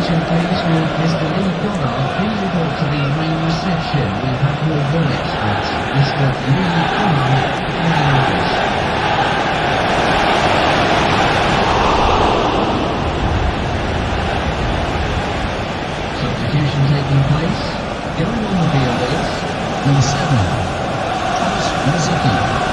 attention please, will Mr. Lee Donner please report to the main reception. We have your well expert, Mr. Lee Donner, Unidos. Substitution taking place. Going on the field is number 7, Mizuki.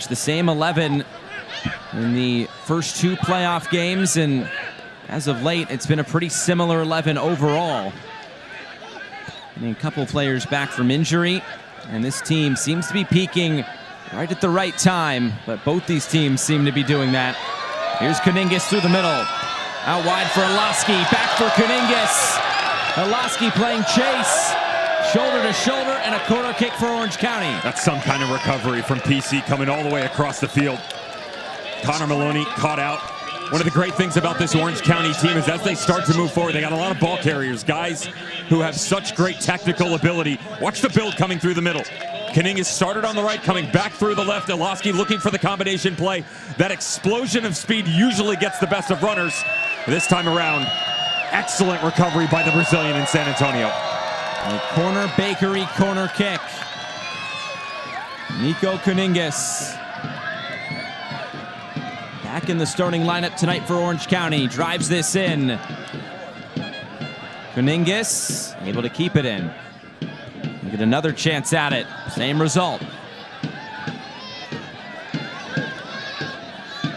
The same 11 in the first 2 playoff games, and as of late, it's been a pretty similar 11 overall. A couple players back from injury, and this team seems to be peaking right at the right time, but both these teams seem to be doing that. Here's Kuningas through the middle. Out wide for Alaski, back for Kuningas. Alaski playing chase. Shoulder to shoulder, and a corner kick for Orange County. That's some kind of recovery from PC coming all the way across the field. Connor Maloney caught out. One of the great things about this Orange County team is as they start to move forward, they got a lot of ball carriers, guys who have such great technical ability. Watch the build coming through the middle. Kuningas started on the right, coming back through the left. Alaski looking for the combination play. That explosion of speed usually gets the best of runners. This time around, excellent recovery by the Brazilian in San Antonio. A corner bakery corner kick. Nico Kuningas back in the starting lineup tonight for Orange County. Drives this in. Kuningas able to keep it in. Get another chance at it. Same result.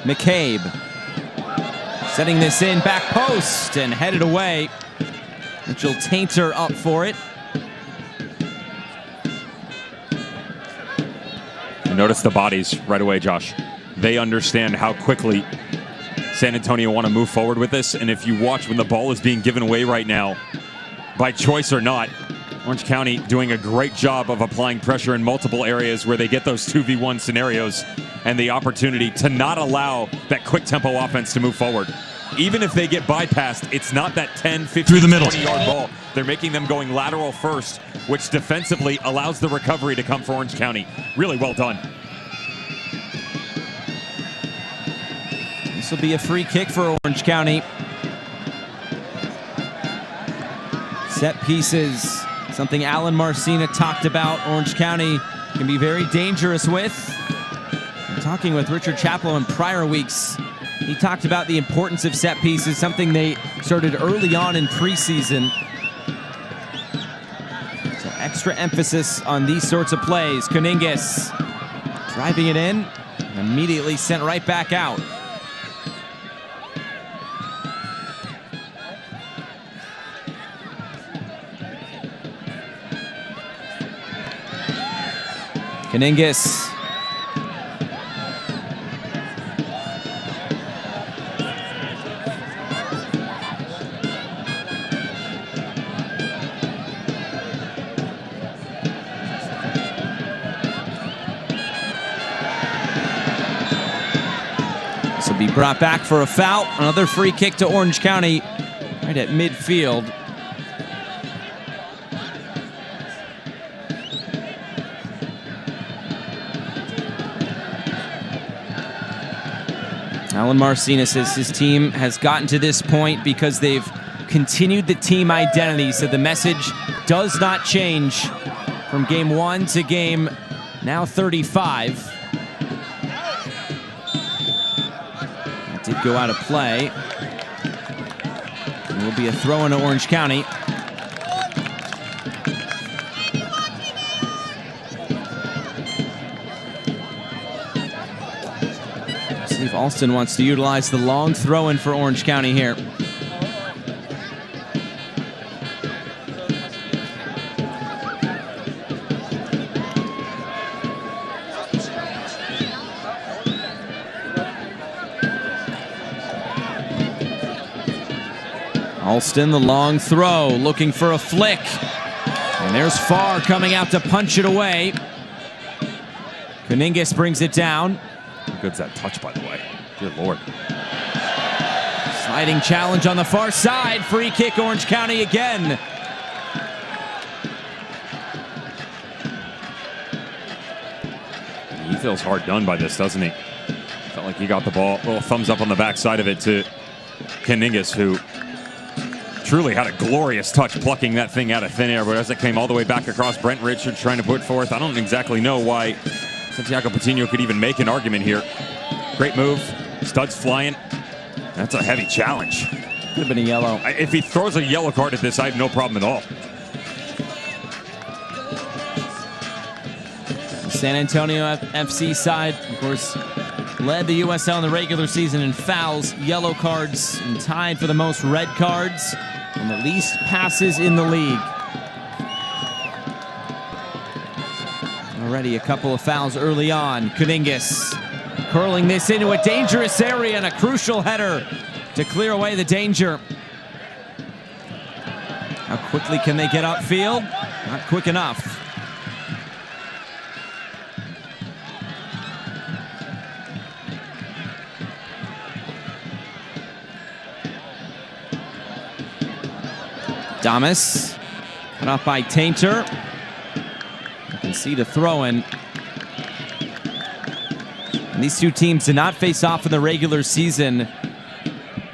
McCabe setting this in, back post, and headed away. Mitchell Tainter up for it. You notice the bodies right away, Josh. They understand how quickly San Antonio want to move forward with this, and if you watch when the ball is being given away right now, by choice or not, Orange County doing a great job of applying pressure in multiple areas where they get those 2v1 scenarios and the opportunity to not allow that quick tempo offense to move forward. Even if they get bypassed, it's not that 10, 15, 20-yard ball. They're making them going lateral first, which defensively allows the recovery to come for Orange County. Really well done. This will be a free kick for Orange County. Set pieces, something Alan Marcina talked about. Orange County can be very dangerous with. I'm talking with Richard Chaplow in prior weeks. He talked about the importance of set pieces, something they started early on in preseason. So extra emphasis on these sorts of plays. Kuningas driving it in, and immediately sent right back out. Kuningas. This will be brought back for a foul. Another free kick to Orange County right at midfield. Alan Marcina says his team has gotten to this point because they've continued the team identity, so the message does not change from game 1 to game now 35. That did go out of play. It will be a throw into Orange County. Steve Alston wants to utilize the long throw-in for Orange County here. Alston, the long throw, looking for a flick. And there's Farr coming out to punch it away. Kuningas brings it down. How good's that touch, by the way? Good Lord. Sliding challenge on the far side. Free kick, Orange County again. He feels hard done by this, doesn't he? Felt like he got the ball. A little thumbs up on the backside of it to Kuningas, who truly had a glorious touch plucking that thing out of thin air. But as it came all the way back across, Brent Richards trying to put forth, I don't exactly know why Santiago Patino could even make an argument here. Great move. Studs flying. That's a heavy challenge. Could have been a yellow. If he throws a yellow card at this, I have no problem at all. San Antonio FC side, of course, led the USL in the regular season in fouls, yellow cards, and tied for the most red cards and the least passes in the league. Already a couple of fouls early on. Kuningas curling this into a dangerous area and a crucial header to clear away the danger. How quickly can they get upfield? Not quick enough. Damas, cut off by Tainter. You can see the throw-in. And these two teams did not face off in the regular season.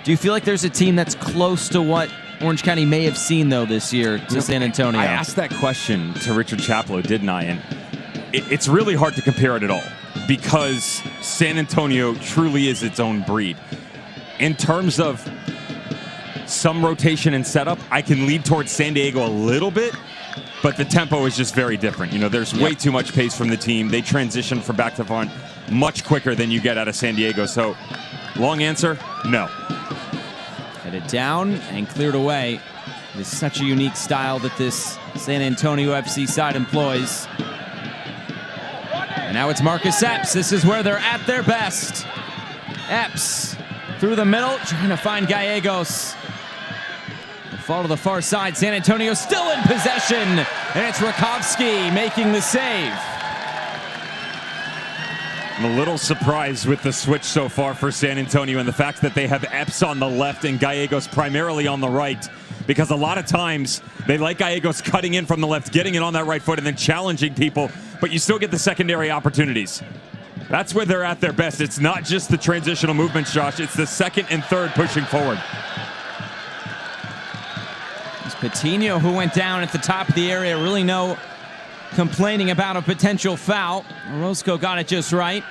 Do you feel like there's a team that's close to what Orange County may have seen, though, this year to San Antonio? I asked that question to Richard Chaplow, didn't I? And it's really hard to compare it at all because San Antonio truly is its own breed. In terms of some rotation and setup, I can lead towards San Diego a little bit, but the tempo is just very different. You know, there's way too much pace from the team. They transition from back to front much quicker than you get out of San Diego. So, long answer, no. Headed down and cleared away. It is such a unique style that this San Antonio FC side employs. And now it's Marcus Epps. This is where they're at their best. Epps through the middle, trying to find Gallegos. Fall to the far side. San Antonio still in possession, and it's Rakowski making the save. I'm a little surprised with the switch so far for San Antonio and the fact that they have Epps on the left and Gallegos primarily on the right, because a lot of times they like Gallegos cutting in from the left, getting it on that right foot, and then challenging people, but you still get the secondary opportunities. That's where they're at their best. It's not just the transitional movements, Josh. It's the second and third pushing forward. Patino, who went down at the top of the area, really no complaining about a potential foul. Orozco got it just right.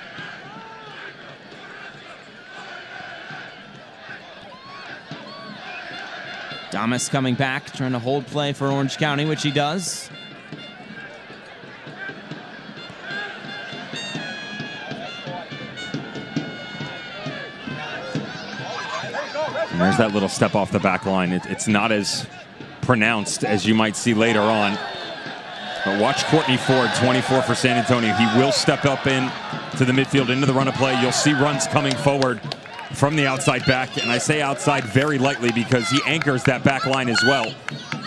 Damas coming back, trying to hold play for Orange County, which he does. And there's that little step off the back line. It's not as pronounced as you might see later on. But watch Courtney Ford, 24 for San Antonio. He will step up in to the midfield, into the run of play. You'll see runs coming forward from the outside back. And I say outside very lightly because he anchors that back line as well.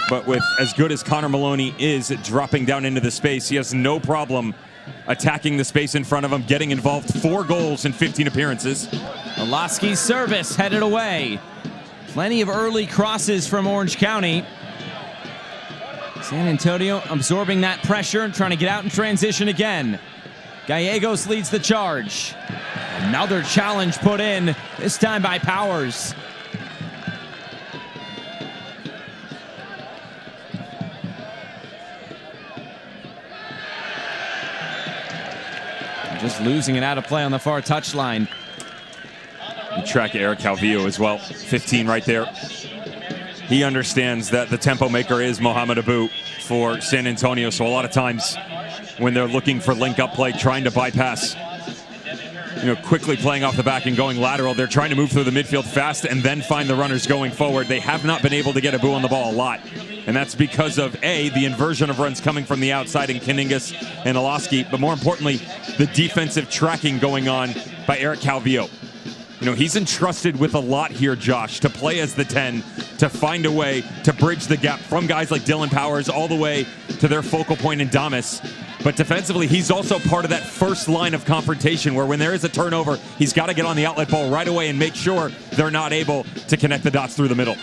But with as good as Connor Maloney is at dropping down into the space, he has no problem attacking the space in front of him, getting involved. 4 goals in 15 appearances. Olaski's service headed away. Plenty of early crosses from Orange County. San Antonio absorbing that pressure and trying to get out in transition again. Gallegos leads the charge. Another challenge put in, this time by Powers. Just losing it out of play on the far touchline. You track Eric Calvillo as well, 15 right there. He understands that the tempo maker is Mohamed Abu for San Antonio, so a lot of times when they're looking for link-up play, trying to bypass, quickly playing off the back and going lateral, they're trying to move through the midfield fast and then find the runners going forward. They have not been able to get Abu on the ball a lot, and that's because of, A, the inversion of runs coming from the outside in Kuningas and Olaski, but more importantly, the defensive tracking going on by Eric Calvillo. He's entrusted with a lot here, Josh, to play as the 10, to find a way to bridge the gap from guys like Dylan Powers all the way to their focal point in Damas. But defensively, he's also part of that first line of confrontation where when there is a turnover, he's got to get on the outlet ball right away and make sure they're not able to connect the dots through the middle.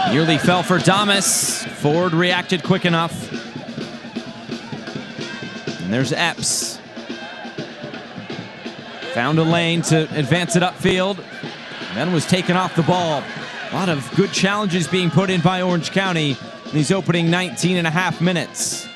Nearly fell for Damas. Ford reacted quick enough. And there's Epps. Found a lane to advance it upfield. Then was taken off the ball. A lot of good challenges being put in by Orange County in these opening 19 and a half minutes.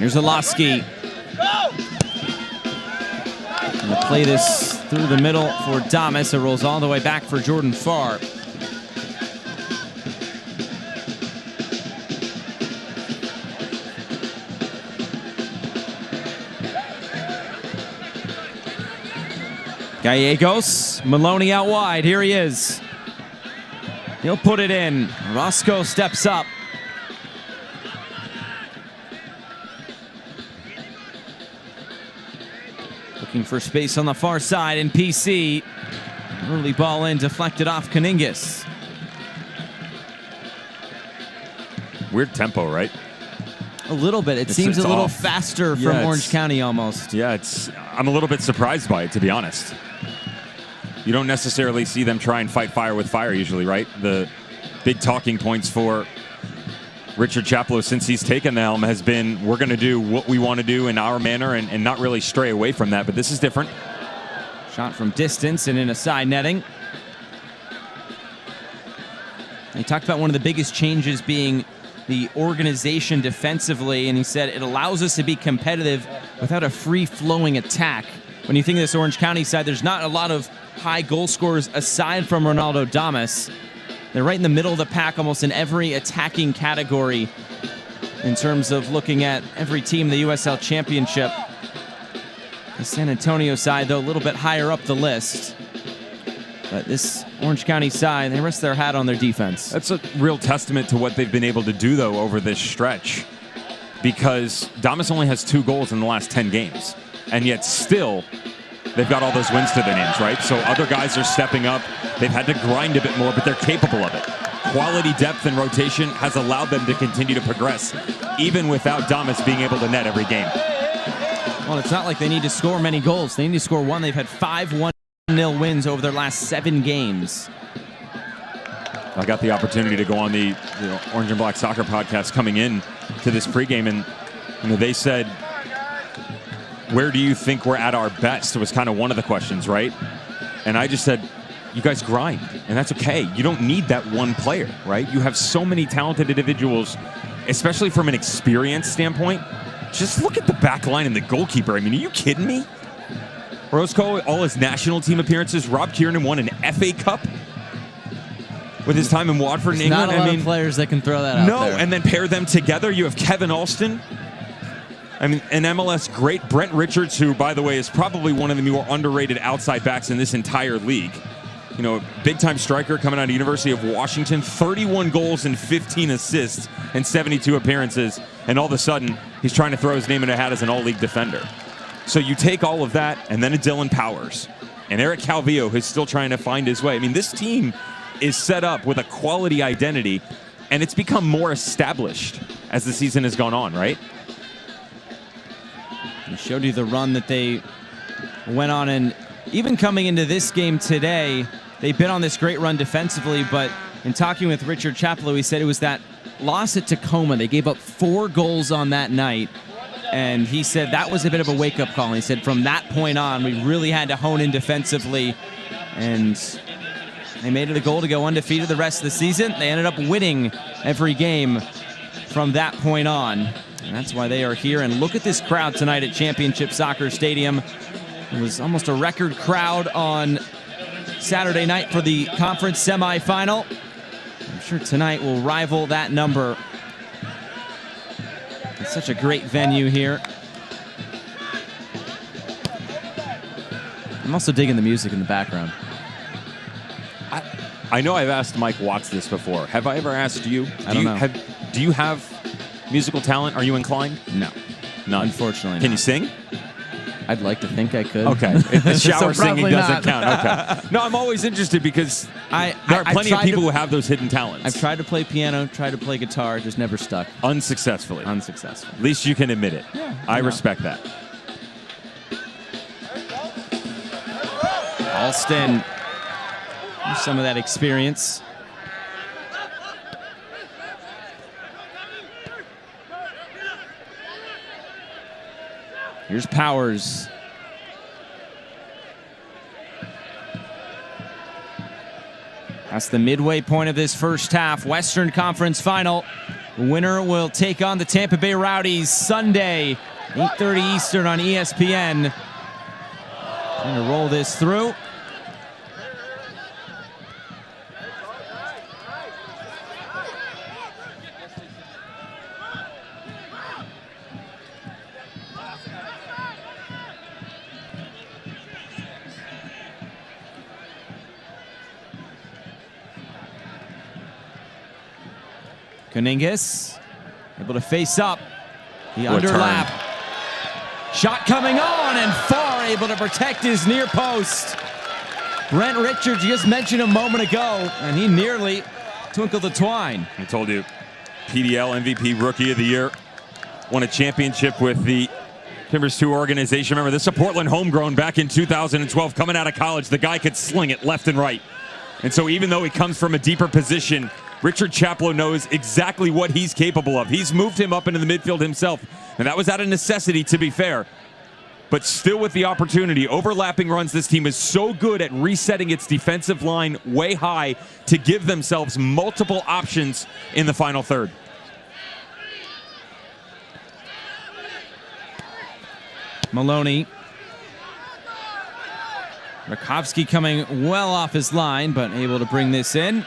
Here's Olofsky. Gonna play this through the middle for Damas. It rolls all the way back for Jordan Farr. Gallegos, Maloney out wide. Here he is. He'll put it in. Roscoe steps up. Looking for space on the far side, and PC. Early ball in, deflected off Kaningas. Weird tempo, right? A little bit. It seems a little faster from Orange County almost. Yeah, I'm a little bit surprised by it, to be honest. You don't necessarily see them try and fight fire with fire usually, right? The big talking points for Richard Chaplow since he's taken the helm has been, we're going to do what we want to do in our manner and not really stray away from that, but this is different. Shot from distance and in a side netting. He talked about one of the biggest changes being the organization defensively, and he said it allows us to be competitive without a free-flowing attack. When you think of this Orange County side, there's not a lot of high goal scorers aside from Ronaldo Damas. They're right in the middle of the pack almost in every attacking category in terms of looking at every team in the USL Championship. The San Antonio side, though, a little bit higher up the list. But this Orange County side, they rest their hat on their defense. That's a real testament to what they've been able to do, though, over this stretch. Because Damas only has 2 goals in the last 10 games. And yet still, they've got all those wins to their names, right? So other guys are stepping up. They've had to grind a bit more, but they're capable of it. Quality depth and rotation has allowed them to continue to progress, even without Damas being able to net every game. Well, it's not like they need to score many goals. They need to score 1. They've had 5 1-0 wins over their last 7 games. I got the opportunity to go on the Orange and Black Soccer podcast coming in to this pregame, and they said, where do you think we're at our best? It was kind of one of the questions, right? And I just said, you guys grind, and that's okay. You don't need that one player, right? You have so many talented individuals, especially from an experience standpoint. Just look at the back line and the goalkeeper. I mean, are you kidding me? Roscoe, all his national team appearances. Rob Kiernan won an FA Cup with his time in Watford in England. Not a lot of players that can throw that out there. No, and then pair them together. You have Kevin Alston. I mean, an MLS great, Brent Richards, who, by the way, is probably one of the more underrated outside backs in this entire league. You know, big-time striker coming out of University of Washington, 31 goals and 15 assists in 72 appearances, and all of a sudden, he's trying to throw his name in a hat as an all-league defender. So you take all of that, and then a Dylan Powers, and Eric Calvillo, who's still trying to find his way. I mean, this team is set up with a quality identity, and it's become more established as the season has gone on, right? I showed you the run that they went on, and even coming into this game today, they've been on this great run defensively, but in talking with Richard Chaplow, he said it was that loss at Tacoma. They gave up 4 goals on that night, and he said that was a bit of a wake-up call. And he said from that point on, we really had to hone in defensively, and they made it a goal to go undefeated the rest of the season. They ended up winning every game from that point on. And that's why they are here. And look at this crowd tonight at Championship Soccer Stadium. It was almost a record crowd on Saturday night for the conference semifinal. I'm sure tonight will rival that number. It's such a great venue here. I'm also digging the music in the background. I know I've asked Mike Watts this before. Have I ever asked you? I don't know. Do you have musical talent? Are you inclined? No. None. Unfortunately, Can not. you sing? I'd like to think I could. Okay. The shower So singing probably doesn't not. count. Okay. No, I'm always interested because there are I've plenty of tried people to- who have those hidden talents. I've tried to play piano, tried to play guitar, just never stuck. Unsuccessfully. Unsuccessful. At least you can admit it. Yeah, I know. respect that. Alston, some of that experience. Here's Powers. That's the midway point of this first half. Western Conference final. The winner will take on the Tampa Bay Rowdies Sunday, 8:30 Eastern on ESPN. Trying to roll this through. Kuningas able to face up. The underlap. Shot coming on and far, able to protect his near post. Brent Richards, you just mentioned a moment ago, and he nearly twinkled the twine. I told you, PDL MVP Rookie of the Year. Won a championship with the Timbers 2 organization. Remember, this is a Portland homegrown back in 2012. Coming out of college, the guy could sling it left and right. And so even though he comes from a deeper position, Richard Chaplow knows exactly what he's capable of. He's moved him up into the midfield himself, and that was out of necessity, to be fair. But still with the opportunity, overlapping runs, this team is so good at resetting its defensive line way high to give themselves multiple options in the final third. Maloney. Rakowski coming well off his line, but able to bring this in.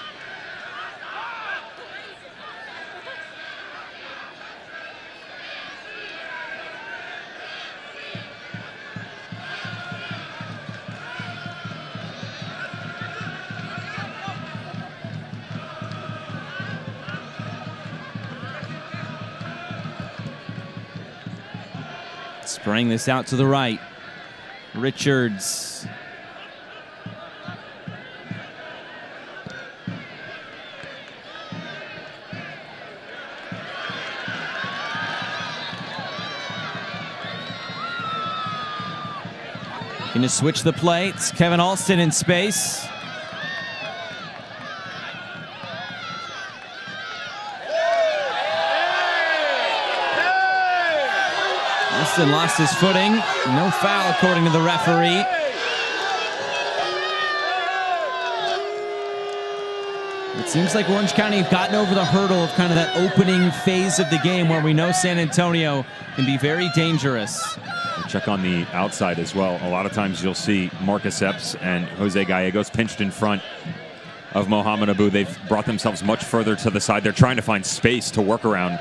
Spraying this out to the right. Richards. Going to switch the play. It's Kevin Alston in space. Alston lost his footing. No foul according to the referee. It seems like Orange County have gotten over the hurdle of kind of that opening phase of the game where we know San Antonio can be very dangerous. Check on the outside as well. A lot of times you'll see Marcus Epps and Jose Gallegos pinched in front of Mohamed Abu. They've brought themselves much further to the side. They're trying to find space to work around,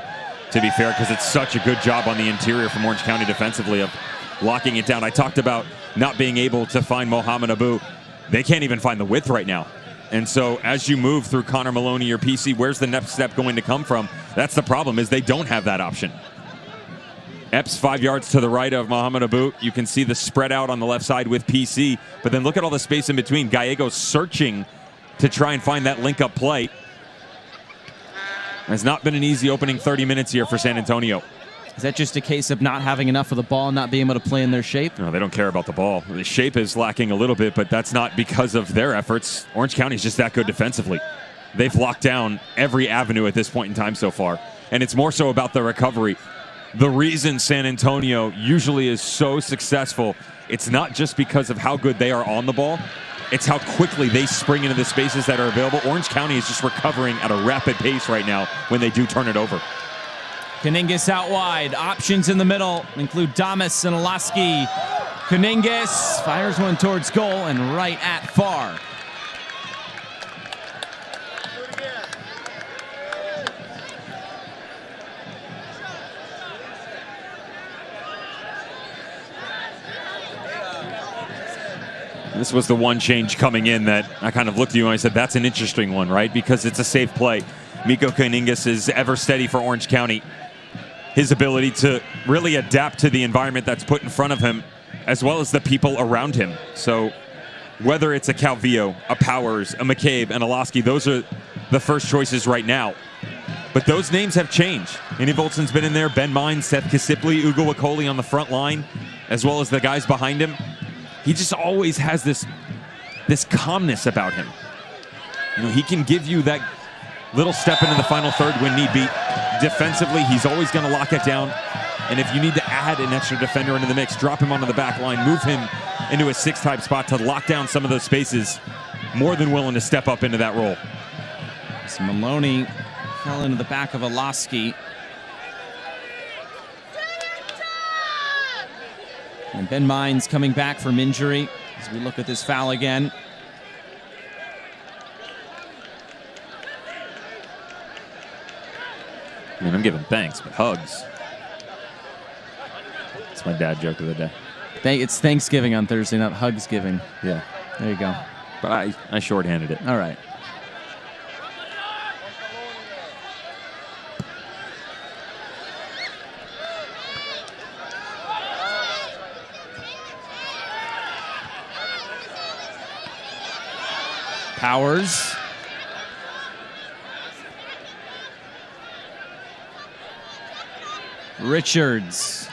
to be fair, because it's such a good job on the interior from Orange County defensively of locking it down. I talked about not being able to find Mohamed Abu. They can't even find the width right now. And so as you move through Connor Maloney or PC, where's the next step going to come from? That's the problem, is they don't have that option. Epps 5 yards to the right of Mohamed Abu. You can see the spread out on the left side with PC, but then look at all the space in between. Gallegos searching to try and find that link-up play. Has not been an easy opening 30 minutes here for San Antonio. Is that just a case of not having enough of the ball and not being able to play in their shape? No, they don't care about the ball. The shape is lacking a little bit, but that's not because of their efforts. Orange County is just that good defensively. They've locked down every avenue at this point in time so far, and it's more so about the recovery. The reason San Antonio usually is so successful, it's not just because of how good they are on the ball, it's how quickly they spring into the spaces that are available. Orange County is just recovering at a rapid pace right now when they do turn it over. Kuningas out wide. Options in the middle include Damas and Alaski. Kuningas fires one towards goal and right at far. This was the one change coming in that I kind of looked at you and I said, that's an interesting one, right? Because it's a safe play. Miko Kuningas is ever steady for Orange County. His ability to really adapt to the environment that's put in front of him, as well as the people around him. So whether it's a Calvillo, a Powers, a McCabe, and a Lasky, those are the first choices right now. But those names have changed. Andy Volson's been in there, Ben Mine, Seth Kisipli, Ugo Wakoli on the front line, as well as the guys behind him. He just always has this calmness about him. You know, he can give you that little step into the final third when need be. Defensively, he's always going to lock it down. And if you need to add an extra defender into the mix, drop him onto the back line, move him into a 6-type spot to lock down some of those spaces, more than willing to step up into that role. So Maloney Fell into the back of Alaski. And Ben Mines coming back from injury as we look at this foul again. I mean, I'm giving thanks, but hugs. It's my dad joke of the day. It's Thanksgiving on Thursday, not Hugsgiving. Yeah. There you go. But I shorthanded it. All right. Powers. Richards.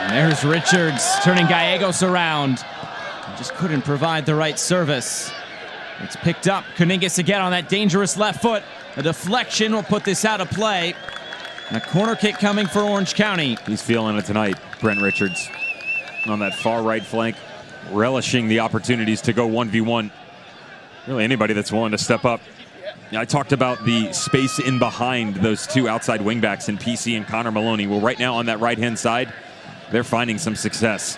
And there's Richards turning Gallegos around. Just couldn't provide the right service. It's picked up. Kuningas again on that dangerous left foot. A deflection will put this out of play. And a corner kick coming for Orange County. He's feeling it tonight, Brent Richards. On that far right flank, relishing the opportunities to go 1v1. Really anybody that's willing to step up. I talked about the space in behind those two outside wingbacks in PC and Connor Maloney. Well, right now on that right-hand side, they're finding some success.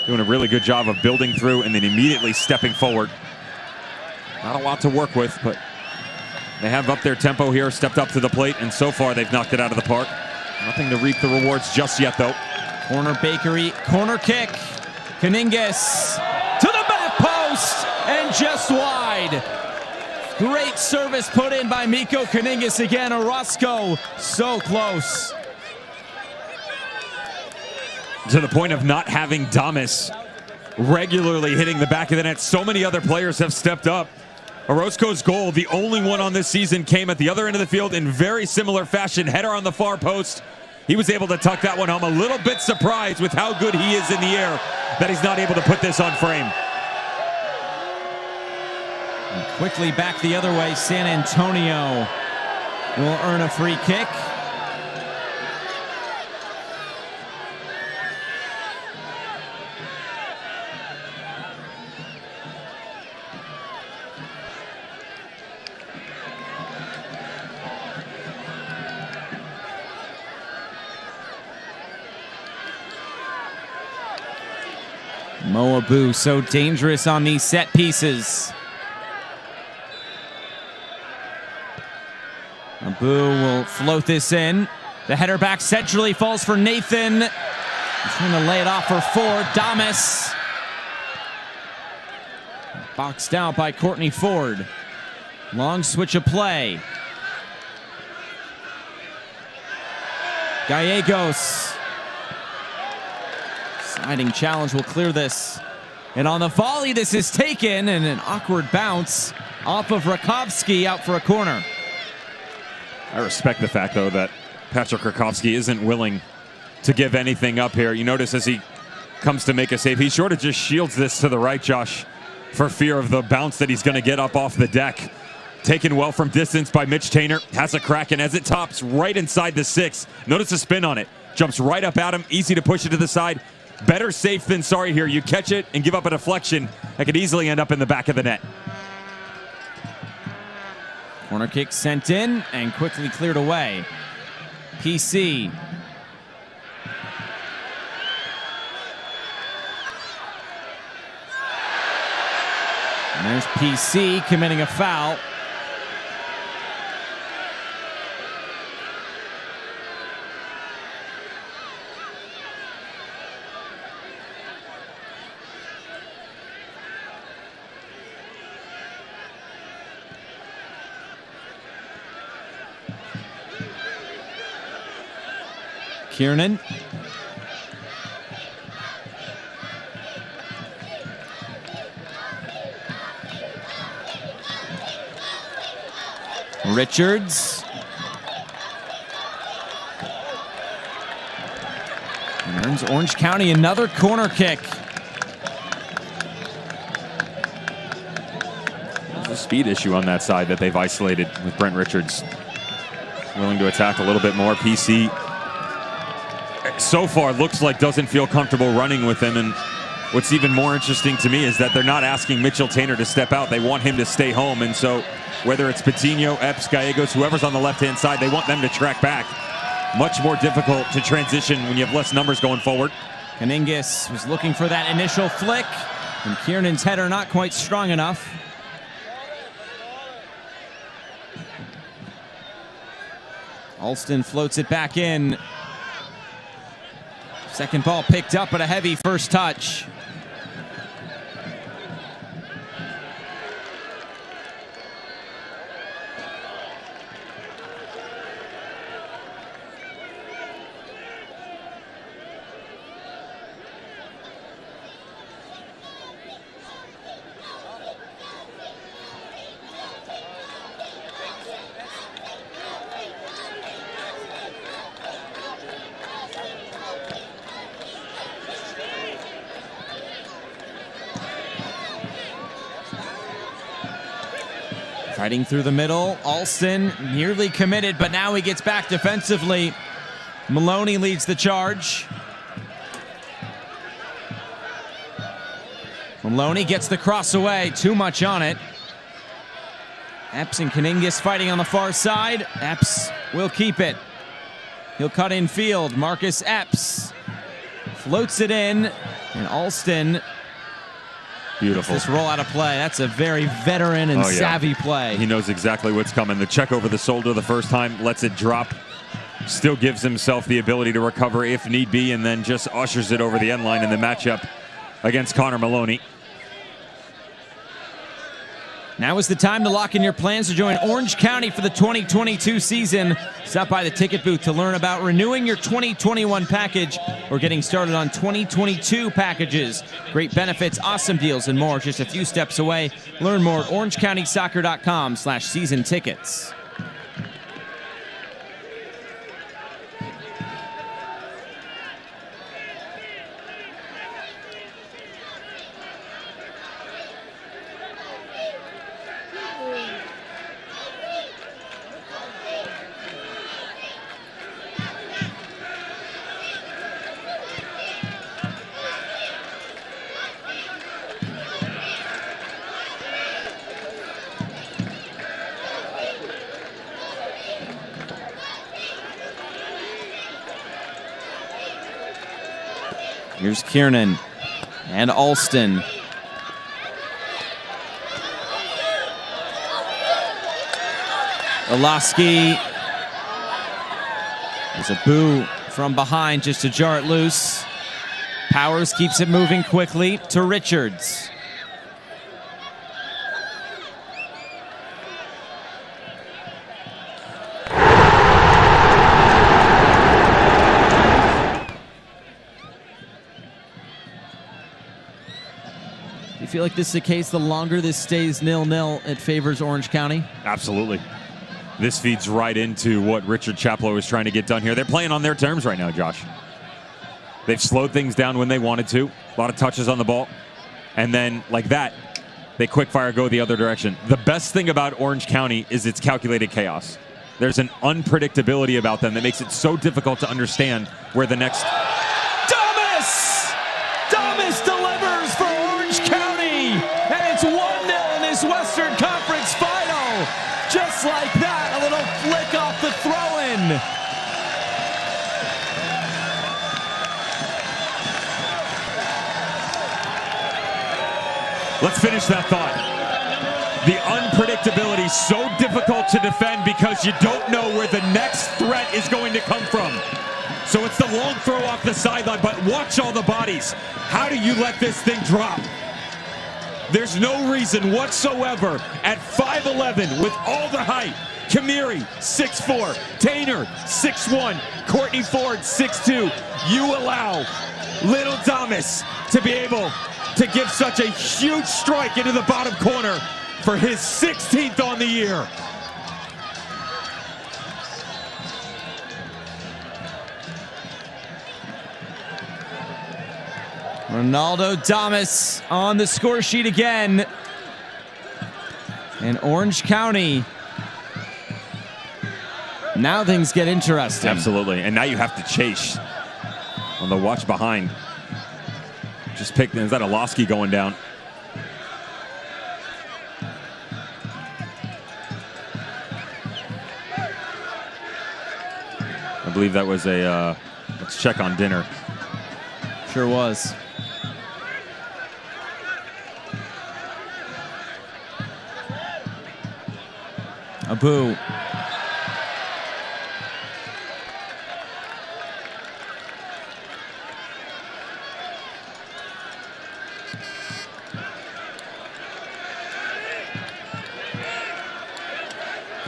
Doing a really good job of building through and then immediately stepping forward. Not a lot to work with, but they have up their tempo here, stepped up to the plate, and so far they've knocked it out of the park. Nothing to reap the rewards just yet, though. Corner Bakery, corner kick. Kuningas to the back post and just wide. Great service put in by Mikko Kuningas again. Orozco so close. To the point of not having Damas regularly hitting the back of the net. So many other players have stepped up. Orozco's goal, the only one on this season, came at the other end of the field in very similar fashion. Header on the far post. He was able to tuck that one home. A little bit surprised with how good he is in the air that he's not able to put this on frame. And quickly back the other way, San Antonio will earn a free kick. Moabu so dangerous on these set pieces. Abu will float this in. The header back centrally falls for Nathan. He's trying to lay it off for Ford. Damas. Boxed out by Courtney Ford. Long switch of play. Gallegos. Sliding challenge will clear this. And on the volley, this is taken, and an awkward bounce off of Rakovsky out for a corner. I respect the fact, though, that Patrick Rakovsky isn't willing to give anything up here. You notice as he comes to make a save, he sort of just shields this to the right, Josh, for fear of the bounce that he's going to get up off the deck. Taken well from distance by Mitch Tainer. Has a crack, and as it tops right inside the 6, notice the spin on it. Jumps right up at him, easy to push it to the side. Better safe than sorry here. You catch it and give up a deflection that could easily end up in the back of the net. Corner kick sent in and quickly cleared away. PC. And there's PC committing a foul. Kiernan. Richards. And earns Orange County another corner kick. There's a speed issue on that side that they've isolated with Brent Richards. Willing to attack a little bit more. PC so far looks like doesn't feel comfortable running with him, and What's even more interesting to me is that they're not asking Mitchell Taintor to step out. They want him to stay home. And so whether it's Patino, Epps, Gallegos, whoever's on the left-hand side, they want them to track back. Much more difficult to transition when you have less numbers going forward. Kaningis was looking for that initial flick, and Kiernan's header not quite strong enough. Alston floats it back in. Second ball picked up, but a heavy first touch. Fighting through the middle, Alston nearly committed, but now he gets back defensively. Maloney leads the charge. Maloney gets the cross away, too much on it. Epps and Kaningis fighting on the far side. Epps will keep it. He'll cut in field. Marcus Epps floats it in, and Alston. Beautiful. This roll out of play. That's a very veteran and savvy play. He knows exactly what's coming. The check over the shoulder the first time, lets it drop. Still gives himself the ability to recover if need be, and then just ushers it over the end line in the matchup against Connor Maloney. Now is the time to lock in your plans to join Orange County for the 2022 season. Stop by the ticket booth to learn about renewing your 2021 package or getting started on 2022 packages. Great benefits, awesome deals, and more just a few steps away. Learn more at orangecountysoccer.com/season tickets. Here's Kiernan and Alston. Olaski. There's a boo from behind just to jar it loose. Powers keeps it moving quickly to Richards. You feel like this is the case, the longer this stays 0-0, it favors Orange County? Absolutely. This feeds right into what Richard Chaplow is trying to get done here. They're playing on their terms right now, Josh. They've slowed things down when they wanted to. A lot of touches on the ball. And then, like that, they quick fire go the other direction. The best thing about Orange County is its calculated chaos. There's an unpredictability about them that makes it so difficult to understand where the next... Damas delivers for Orange County, and it's 1-0 in this Western Conference final. Just like that, a little flick off the throw-in. Let's finish that thought. The unpredictability so difficult to defend because you don't know where the next threat is going to come from. So it's the long throw off the sideline, but watch all the bodies. How do you let this thing drop? There's no reason whatsoever at 5'11", with all the height. Kamiri, 6'4", Taintor, 6'1", Courtney Ford, 6'2". You allow little Damas to be able to give such a huge strike into the bottom corner for his 16th on the year. Ronaldo Damas on the score sheet again. And Orange County, now things get interesting. Absolutely, and now you have to chase on the watch behind. just picked. Is that Alosky going down? I believe that was a let's check on dinner. Sure was. Abu.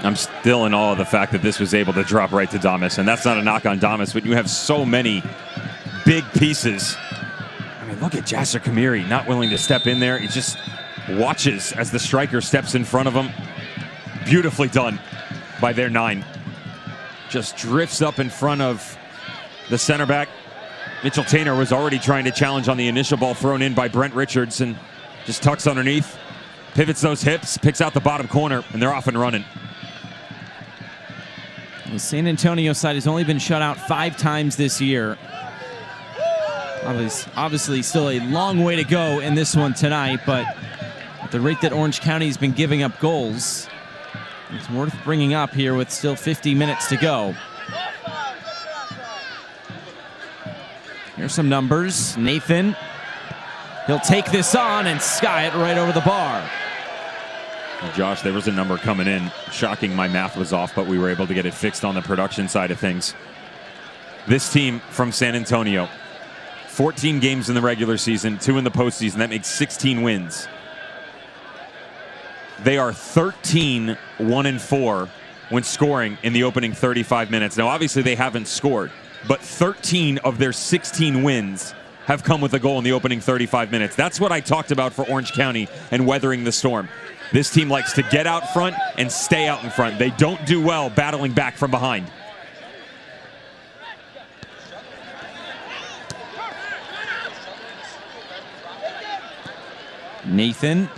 I'm still in awe of the fact that this was able to drop right to Damas, and that's not a knock on Damas, but you have so many big pieces. I mean, look at Jasser Kamiri not willing to step in there. He just watches as the striker steps in front of him. Beautifully done by their 9. Just drifts up in front of the center back. Mitchell Taintor was already trying to challenge on the initial ball thrown in by Brent Richards, and just tucks underneath, pivots those hips, picks out the bottom corner, and they're off and running. The San Antonio side has only been shut out 5 times this year. Obviously still a long way to go in this one tonight, but at the rate that Orange County's been giving up goals, it's worth bringing up here with still 50 minutes to go. Here's some numbers. Nathan, he'll take this on and sky it right over the bar. Josh, there was a number coming in. Shocking my math was off, but we were able to get it fixed on the production side of things. This team from San Antonio, 14 games in the regular season, 2 in the postseason. That makes 16 wins. They are 13-1-4 when scoring in the opening 35 minutes. Now, obviously, they haven't scored, but 13 of their 16 wins have come with a goal in the opening 35 minutes. That's what I talked about for Orange County and weathering the storm. This team likes to get out front and stay out in front. They don't do well battling back from behind. Nathan.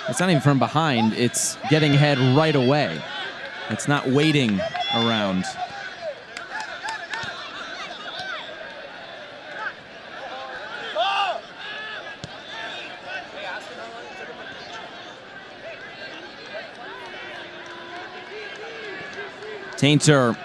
It's not even from behind. It's getting ahead right away. It's not waiting around. Taintor.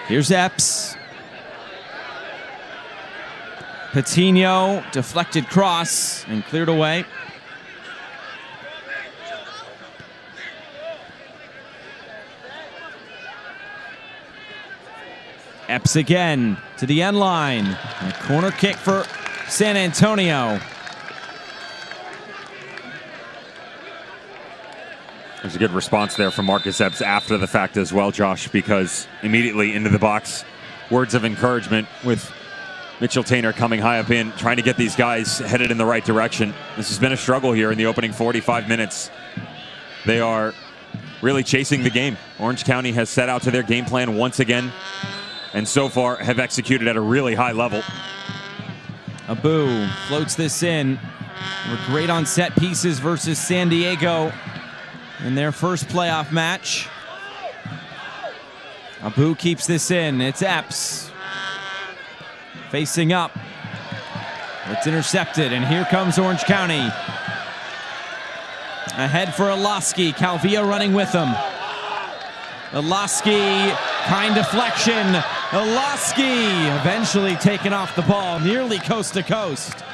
Here's Epps. Patino, deflected cross and cleared away. Epps again to the end line. A corner kick for San Antonio. There's a good response there from Marcus Epps after the fact as well, Josh, because immediately into the box, words of encouragement with Mitchell Taintor coming high up in, trying to get these guys headed in the right direction. This has been a struggle here in the opening 45 minutes. They are really chasing the game. Orange County has set out to their game plan once again, and so far have executed at a really high level. Abu floats this in. We're great on set pieces versus San Diego in their first playoff match. Abu keeps this in. It's Epps facing up. It's intercepted, and here comes Orange County. Ahead for Alosky. Calvillo running with him. Alosky, kind deflection. Alosky eventually taken off the ball, nearly coast to coast.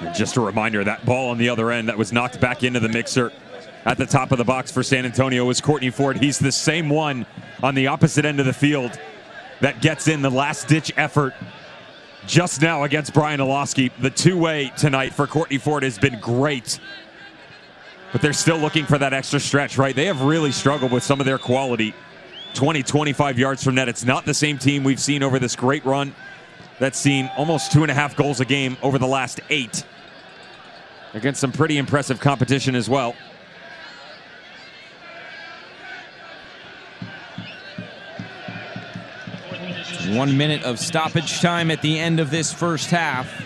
And just a reminder, that ball on the other end that was knocked back into the mixer at the top of the box for San Antonio was Courtney Ford. He's the same one on the opposite end of the field that gets in the last-ditch effort just now against Brian Alosky. The two-way tonight for Courtney Ford has been great. But they're still looking for that extra stretch, right? They have really struggled with some of their quality. 20, 25 yards from net. It's not the same team we've seen over this great run that's seen almost 2.5 goals a game over the last 8. Against some pretty impressive competition as well. 1 minute of stoppage time at the end of this first half.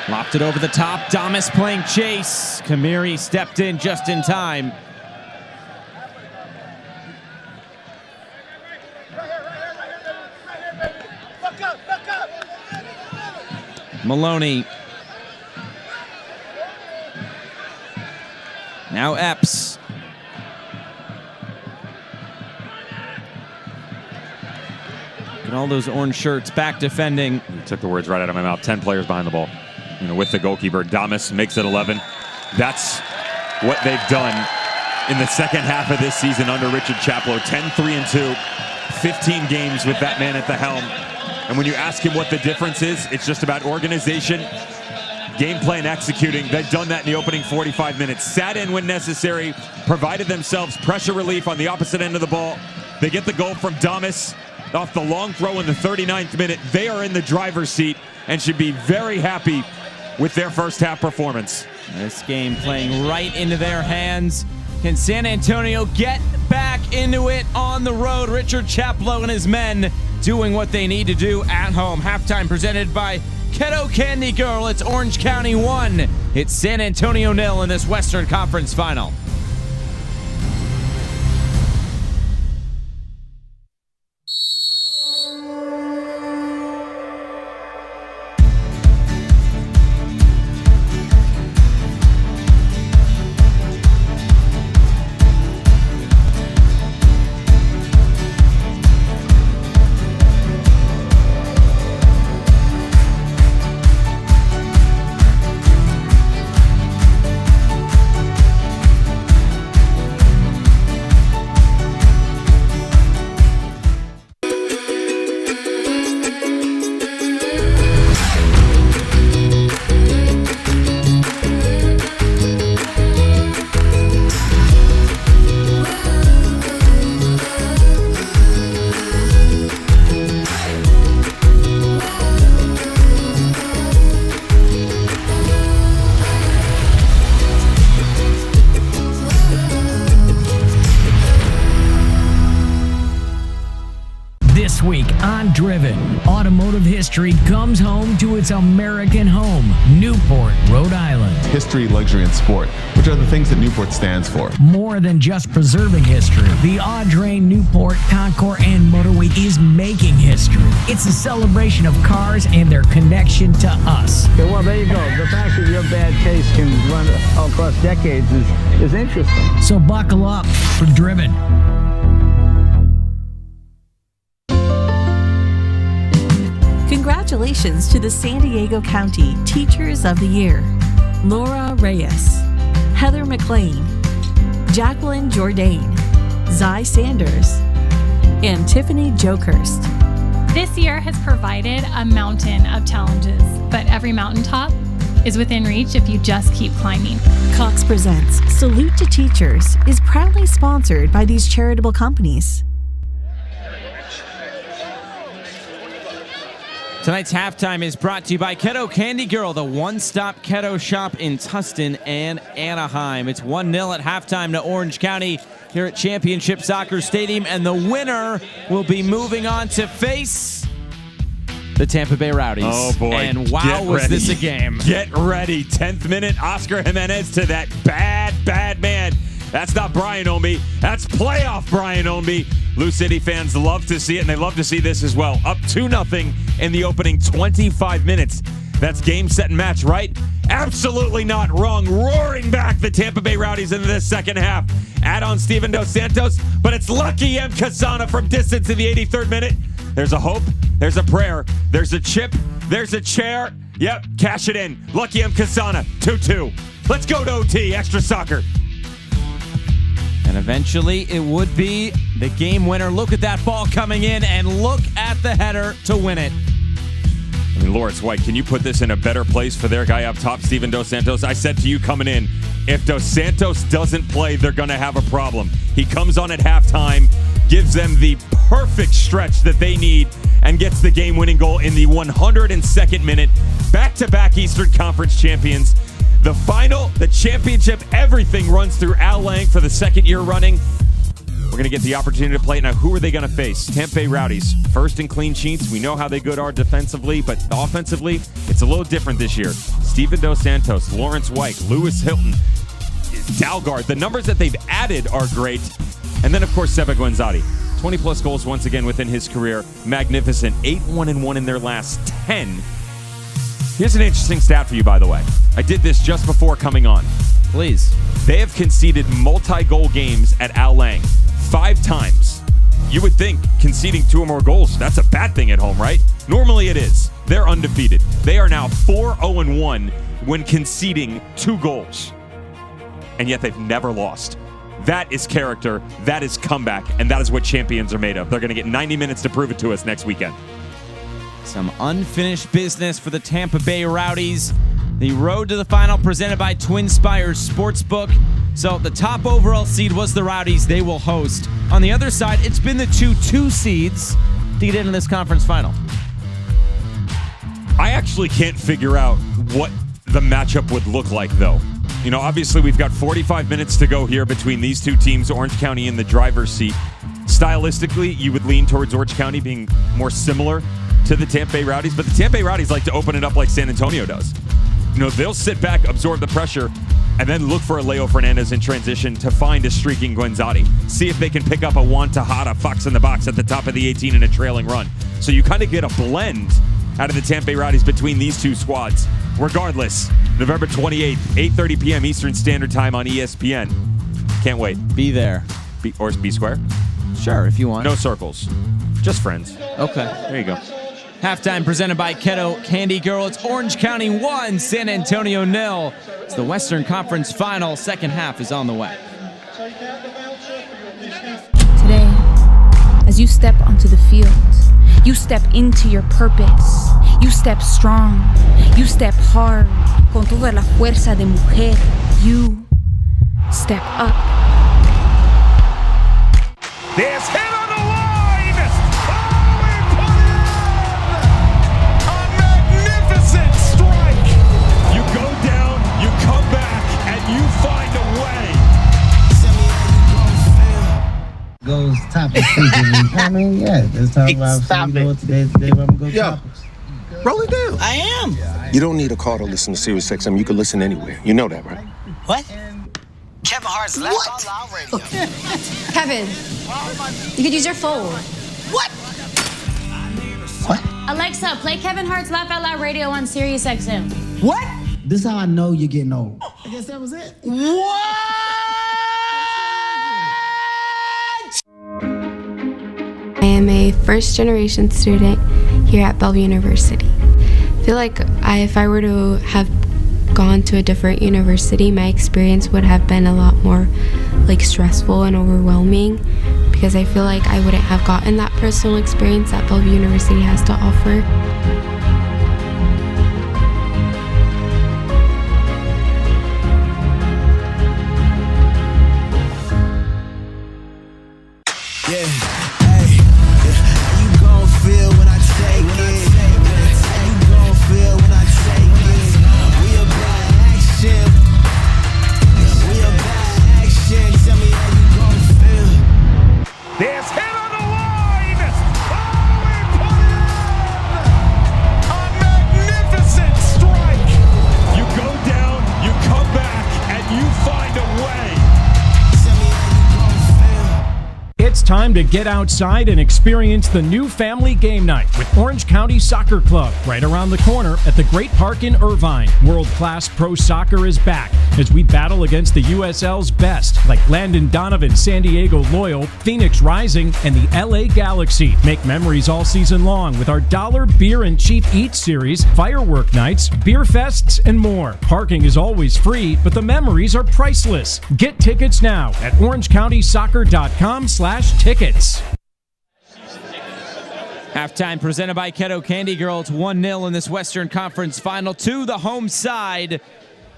Lopped it over the top. Damas playing chase. Kamiri stepped in just in time. Maloney. Now Epps. And all those orange shirts back defending. You took the words right out of my mouth. 10 players behind the ball. With the goalkeeper. Damas makes it 11. That's what they've done in the second half of this season under Richard Chaplow. 10-3-2, 15 games with that man at the helm. And when you ask him what the difference is, it's just about organization, gameplay, and executing. They've done that in the opening 45 minutes. Sat in when necessary, provided themselves pressure relief on the opposite end of the ball. They get the goal from Damas off the long throw in the 39th minute. They are in the driver's seat and should be very happy with their first half performance. This game playing right into their hands. Can San Antonio get back into it on the road? Richard Chaplow and his men doing what they need to do at home. Halftime presented by Keto Candy Girl. It's Orange County 1. It's San Antonio 0 in this Western Conference final. This week on Driven, automotive history comes home to its American home, Newport, Rhode Island. History, luxury, and sport, which are the things that Newport stands for. More than just preserving history, the Audrain, Newport, Concours, and Motor Week is making history. It's a celebration of cars and their connection to us. Okay, well, there you go. The fact that your bad taste can run across decades is interesting. So buckle up for Driven. Congratulations to the San Diego County Teachers of the Year, Laura Reyes, Heather McLean, Jacqueline Jourdain, Zy Sanders, and Tiffany Jokerst. This year has provided a mountain of challenges, but every mountaintop is within reach if you just keep climbing. Cox Presents Salute to Teachers is proudly sponsored by these charitable companies. Tonight's halftime is brought to you by Keto Candy Girl, the one-stop keto shop in Tustin and Anaheim. It's 1-0 at halftime to Orange County here at Championship Soccer Stadium, and the winner will be moving on to face the Tampa Bay Rowdies. Oh, boy. And wow, was this a game. Get ready. 10th minute, Oscar Jimenez to that bad man. That's not Brian Ownby. That's playoff Brian Ownby. Lou City fans love to see it, and they love to see this as well. Up 2-0 in the opening 25 minutes. That's game, set, and match, right? Absolutely not wrong. Roaring back the Tampa Bay Rowdies into the second half. Add on Steven Dos Santos, but it's Lucky M. Casana from distance in the 83rd minute. There's a hope. There's a prayer. There's a chip. There's a chair. Yep, cash it in. Lucky M. Casana, 2-2. Let's go to OT, extra soccer. And eventually it would be the game winner. Look at that ball coming in, and look at the header to win it. I mean, Lawrence White, can you put this in a better place for their guy up top, Steven Dos Santos? I said to you coming in, if Dos Santos doesn't play, they're going to have a problem. He comes on at halftime, gives them the perfect stretch that they need, and gets the game-winning goal in the 102nd minute. Back-to-back Eastern Conference champions. The final, the championship, everything runs through Al Lang for the second year running. We're going to get the opportunity to play. Now, who are they going to face? Tampa Bay Rowdies, first in clean sheets. We know how they good are defensively, but offensively, it's a little different this year. Steven Dos Santos, Lawrence White, Lewis Hilton, Dalgard. The numbers that they've added are great. And then, of course, Seba Guenzati. 20-plus goals once again within his career. Magnificent. 8-1-1 in their last 10. Here's an interesting stat for you, by the way. I did this just before coming on. Please. They have conceded multi-goal games at Al Lang 5 times. You would think conceding 2 or more goals, that's a bad thing at home, right? Normally it is. They're undefeated. They are now 4-0-1 when conceding 2 goals. And yet they've never lost. That is character, that is comeback, and that is what champions are made of. They're going to get 90 minutes to prove it to us next weekend. Some unfinished business for the Tampa Bay Rowdies. The road to the final presented by Twin Spires Sportsbook. So the top overall seed was the Rowdies. They will host. On the other side, it's been the 2 seeds to get into this conference final. I actually can't figure out what the matchup would look like, though. You know, obviously we've got 45 minutes to go here between these 2 teams, Orange County in the driver's seat. Stylistically, you would lean towards Orange County being more similar to the Tampa Bay Rowdies, but the Tampa Bay Rowdies like to open it up like San Antonio does. You know, they'll sit back, absorb the pressure, and then look for a Leo Fernandez in transition to find a streaking Guenzati. See if they can pick up a Juan Tejada fox in the box at the top of the 18 in a trailing run. So you kind of get a blend out of the Tampa Bay Rowdies between these 2 squads. Regardless, November 28th, 8:30 p.m. Eastern Standard Time on ESPN. Can't wait. Be there. Or B Square? Sure, if you want. No circles. Just friends. Okay. There you go. Halftime presented by Keto Candy Girl. It's Orange County 1, San Antonio 0. It's the Western Conference Final. Second half is on the way. Today, as you step onto the field, you step into your purpose. You step strong. You step hard. Con toda la fuerza de mujer. You step up. There's hit on the line! Oh, and put it in! A magnificent strike! You go down, you come back, and you find a way. Goes topics. I mean, yeah, let's talk about today's the day where I'm going to go topics. Roll it down. I am. You don't need a car to listen to Sirius XM. You can listen anywhere. You know that, right? What? Kevin Hart's Laugh Out Loud Radio. Kevin, you could use your phone. What? What? Alexa, play Kevin Hart's Laugh Out Loud Radio on Sirius XM. What? This is how I know you're getting old. I guess that was it. What? I am a first-generation student here at Bellevue University. I feel like if I were to have gone to a different university, my experience would have been a lot more stressful and overwhelming, because I feel like I wouldn't have gotten that personal experience that Bellevue University has to offer. Time to get outside and experience the new family game night with Orange County Soccer Club right around the corner at the Great Park in Irvine. World-class pro soccer is back as we battle against the USL's best, like Landon Donovan, San Diego Loyal, Phoenix Rising, and the LA Galaxy. Make memories all season long with our Dollar Beer and Cheap Eats series, firework nights, beer fests, and more. Parking is always free, but the memories are priceless. Get tickets now at orangecountysoccer.com/tickets. Halftime presented by Keto Candy Girl. It's 1-0 in this Western Conference final to the home side.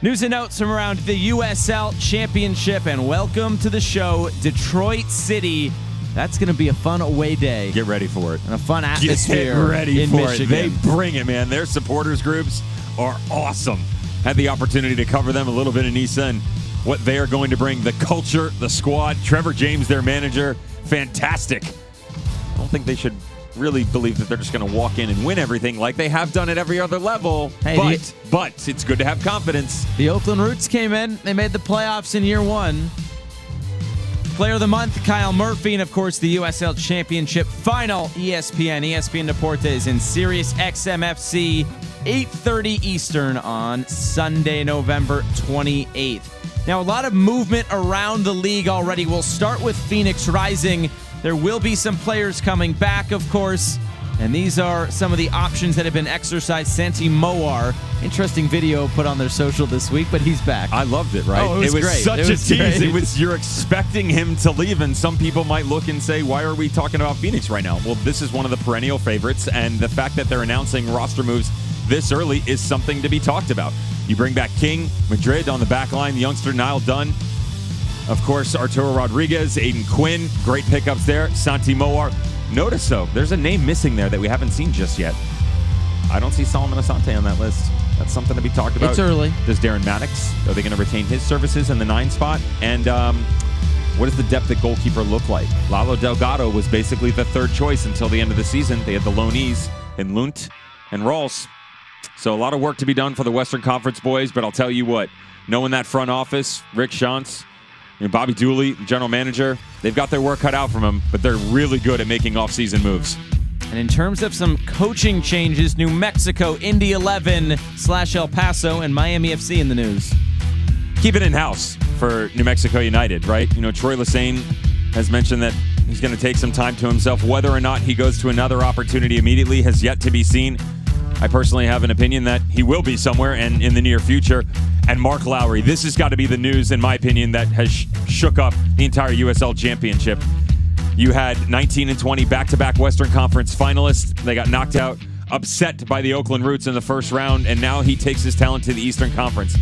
News and notes from around the USL Championship, and welcome to the show, Detroit City. That's going to be a fun away day. Get ready for it. And a fun atmosphere. Get ready in for Michigan. it. They bring it, man. Their supporters groups are awesome. Had the opportunity to cover them a little bit in Nisa and what they are going to bring. The culture, the squad, Trevor James, their manager, fantastic. I don't think they should really believe that they're just going to walk in and win everything like they have done at every other level. Hey, but it's good to have confidence. The Oakland Roots came in. They made the playoffs in year one. Player of the Month, Kyle Murphy, and of course the USL Championship final. ESPN Deportes is in Sirius XM-FC, 8:30 Eastern on Sunday, November 28th. Now, a lot of movement around the league already. We'll start with Phoenix Rising. There will be some players coming back, of course, and these are some of the options that have been exercised. Santi Moar, interesting video put on their social this week, but he's back. I loved it, right? Oh, it was great. Such a tease. Great. You're expecting him to leave, and some people might look and say, why are we talking about Phoenix right now? Well, this is one of the perennial favorites, and the fact that they're announcing roster moves this early is something to be talked about. You bring back King, Madrid on the back line, the youngster Niall Dunn. Of course, Arturo Rodriguez, Aiden Quinn, great pickups there. Santi Moar. Notice, though, there's a name missing there that we haven't seen just yet. I don't see Solomon Asante on that list. That's something to be talked about. It's early. Does Darren Maddox, are they going to retain his services in the 9 spot? And what does the depth at goalkeeper look like? Lalo Delgado was basically the third choice until the end of the season. They had the loanees in Lunt and Rawls. So a lot of work to be done for the Western Conference boys, but I'll tell you what, knowing that front office, Rick Shantz, Bobby Dooley, general manager, they've got their work cut out from them, but they're really good at making off-season moves. And in terms of some coaching changes, New Mexico, Indy 11/El Paso, and Miami FC in the news. Keep it in-house for New Mexico United, right? Troy Lesane has mentioned that he's going to take some time to himself. Whether or not he goes to another opportunity immediately has yet to be seen. I personally have an opinion that he will be somewhere and in the near future. And Mark Lowry, this has got to be the news, in my opinion, that has shook up the entire USL Championship. You had 19 and 20 back-to-back Western Conference finalists. They got knocked out, upset by the Oakland Roots in the first round, and now he takes his talent to the Eastern Conference.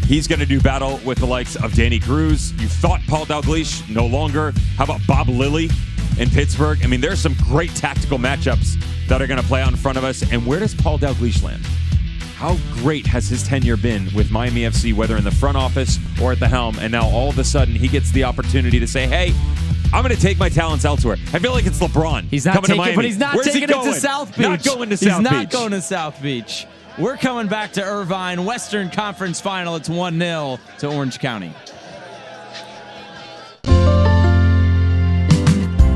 He's going to do battle with the likes of Danny Cruz. You thought Paul Dalglish, no longer. How about Bob Lilly in Pittsburgh? I mean, there's some great tactical matchups that are going to play out in front of us. And where does Paul Dalglish land? How great has his tenure been with Miami FC, whether in the front office or at the helm? And now all of a sudden he gets the opportunity to say, hey, I'm going to take my talents elsewhere. I feel like it's LeBron. He's not coming taking, to Miami. but he's not Where's taking he it going? to South Beach. Not going to South Beach. He's not going to South Beach. We're coming back to Irvine, Western Conference Final. It's 1-0 to Orange County.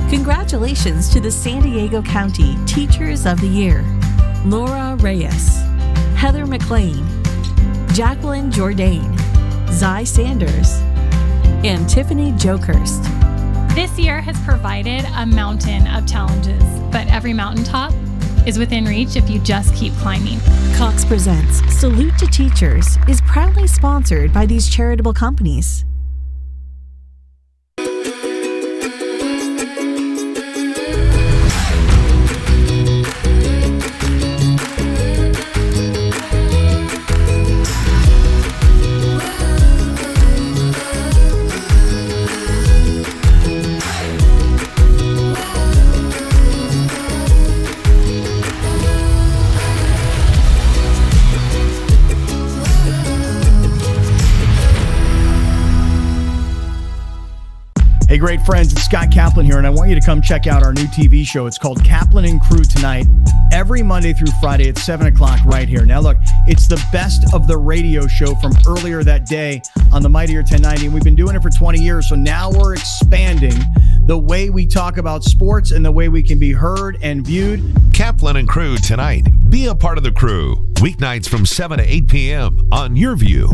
Congratulations to the San Diego County Teachers of the Year, Laura Reyes, Heather McLean, Jacqueline Jourdain, Zy Sanders, and Tiffany Jokerst. This year has provided a mountain of challenges, but every mountaintop is within reach if you just keep climbing. Cox Presents Salute to Teachers is proudly sponsored by these charitable companies. Hey, great friends, it's Scott Kaplan here, and I want you to come check out our new TV show. It's called Kaplan and Crew Tonight, every Monday through Friday at 7 o'clock right here. Now, look, it's the best of the radio show from earlier that day on the Mightier 1090, and we've been doing it for 20 years, so now we're expanding the way we talk about sports and the way we can be heard and viewed. Kaplan and Crew Tonight. Be a part of the crew. Weeknights from 7 to 8 p.m. on Your View.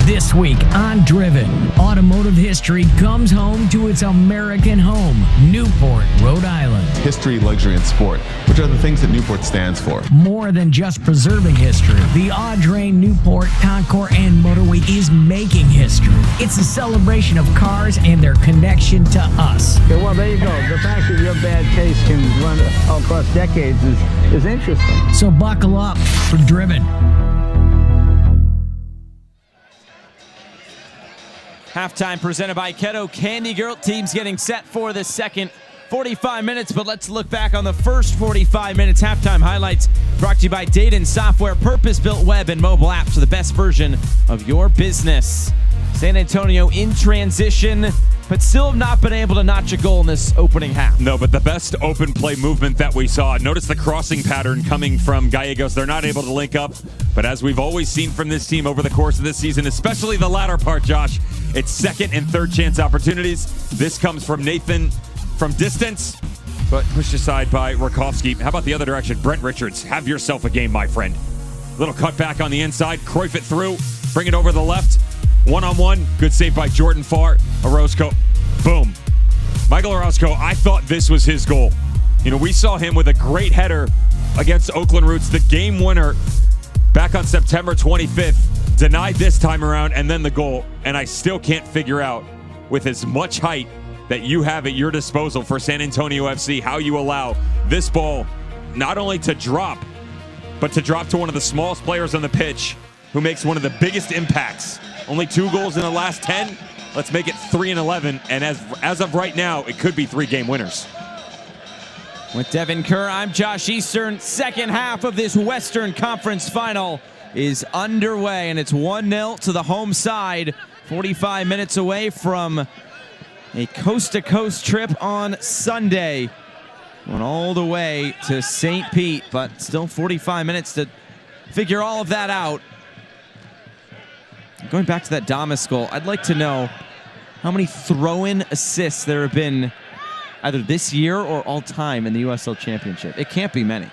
This week on Driven, automotive history comes home to its American home, Newport, Rhode Island. history, luxury, and sport, which are the things that Newport stands for. More than just preserving history, the Audrain, Newport, Concours, and Motorway is making history. It's a celebration of cars and their connection to us. Okay, well, there you go. The fact that your bad taste can run across decades is interesting. So buckle up for Driven. Halftime presented by Keto Candy Girl. Teams getting set for the second 45 minutes, but let's look back on the first 45 minutes. Halftime highlights brought to you by Dayton Software, purpose-built web and mobile apps for the best version of your business. San Antonio in transition, but still have not been able to notch a goal in this opening half. No, but the best open play movement that we saw. Notice the crossing pattern coming from Gallegos. They're not able to link up, but as we've always seen from this team over the course of this season, especially the latter part, Josh, it's second and third chance opportunities. This comes from Nathan from distance, but pushed aside by Rakowski. How about the other direction? Brent Richards, have yourself a game, my friend. Little cut back on the inside, Cruyff it through, bring it over the left. One-on-one, good save by Jordan Farr. Orozco, boom. Michael Orozco, I thought this was his goal. You know, we saw him with a great header against Oakland Roots, the game winner back on September 25th. Denied this time around, and then the goal. And I still can't figure out, with as much height that you have at your disposal for San Antonio FC, how you allow this ball not only to drop, but to drop to one of the smallest players on the pitch who makes one of the biggest impacts. Only 2 goals in the last 10. Let's make it 3 and 11. And as of right now, it could be 3 game winners. With Devin Kerr, I'm Josh Eastern. Second half of this Western Conference final is underway, and it's 1-0 to the home side. 45 minutes away from a coast-to-coast trip on Sunday. Went all the way to St. Pete, but still 45 minutes to figure all of that out. Going back to that Damas goal, I'd like to know how many throw-in assists there have been either this year or all time in the USL Championship. It can't be many.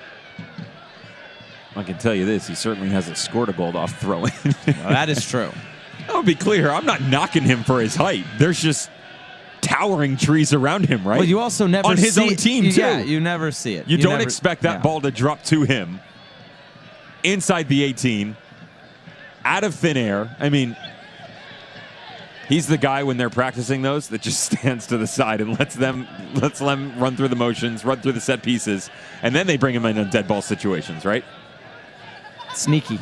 I can tell you this, he certainly hasn't scored a goal off throw-in. Well, that is true. I'll be clear, I'm not knocking him for his height. There's just towering trees around him, right? Well, you also never on his see own team, too. Yeah, you never see it. You don't never expect that ball to drop to him inside the 18, out of thin air. I mean, he's the guy when they're practicing those that just stands to the side and lets them run through the motions, run through the set pieces, and then they bring him in dead ball situations, right? Sneaky.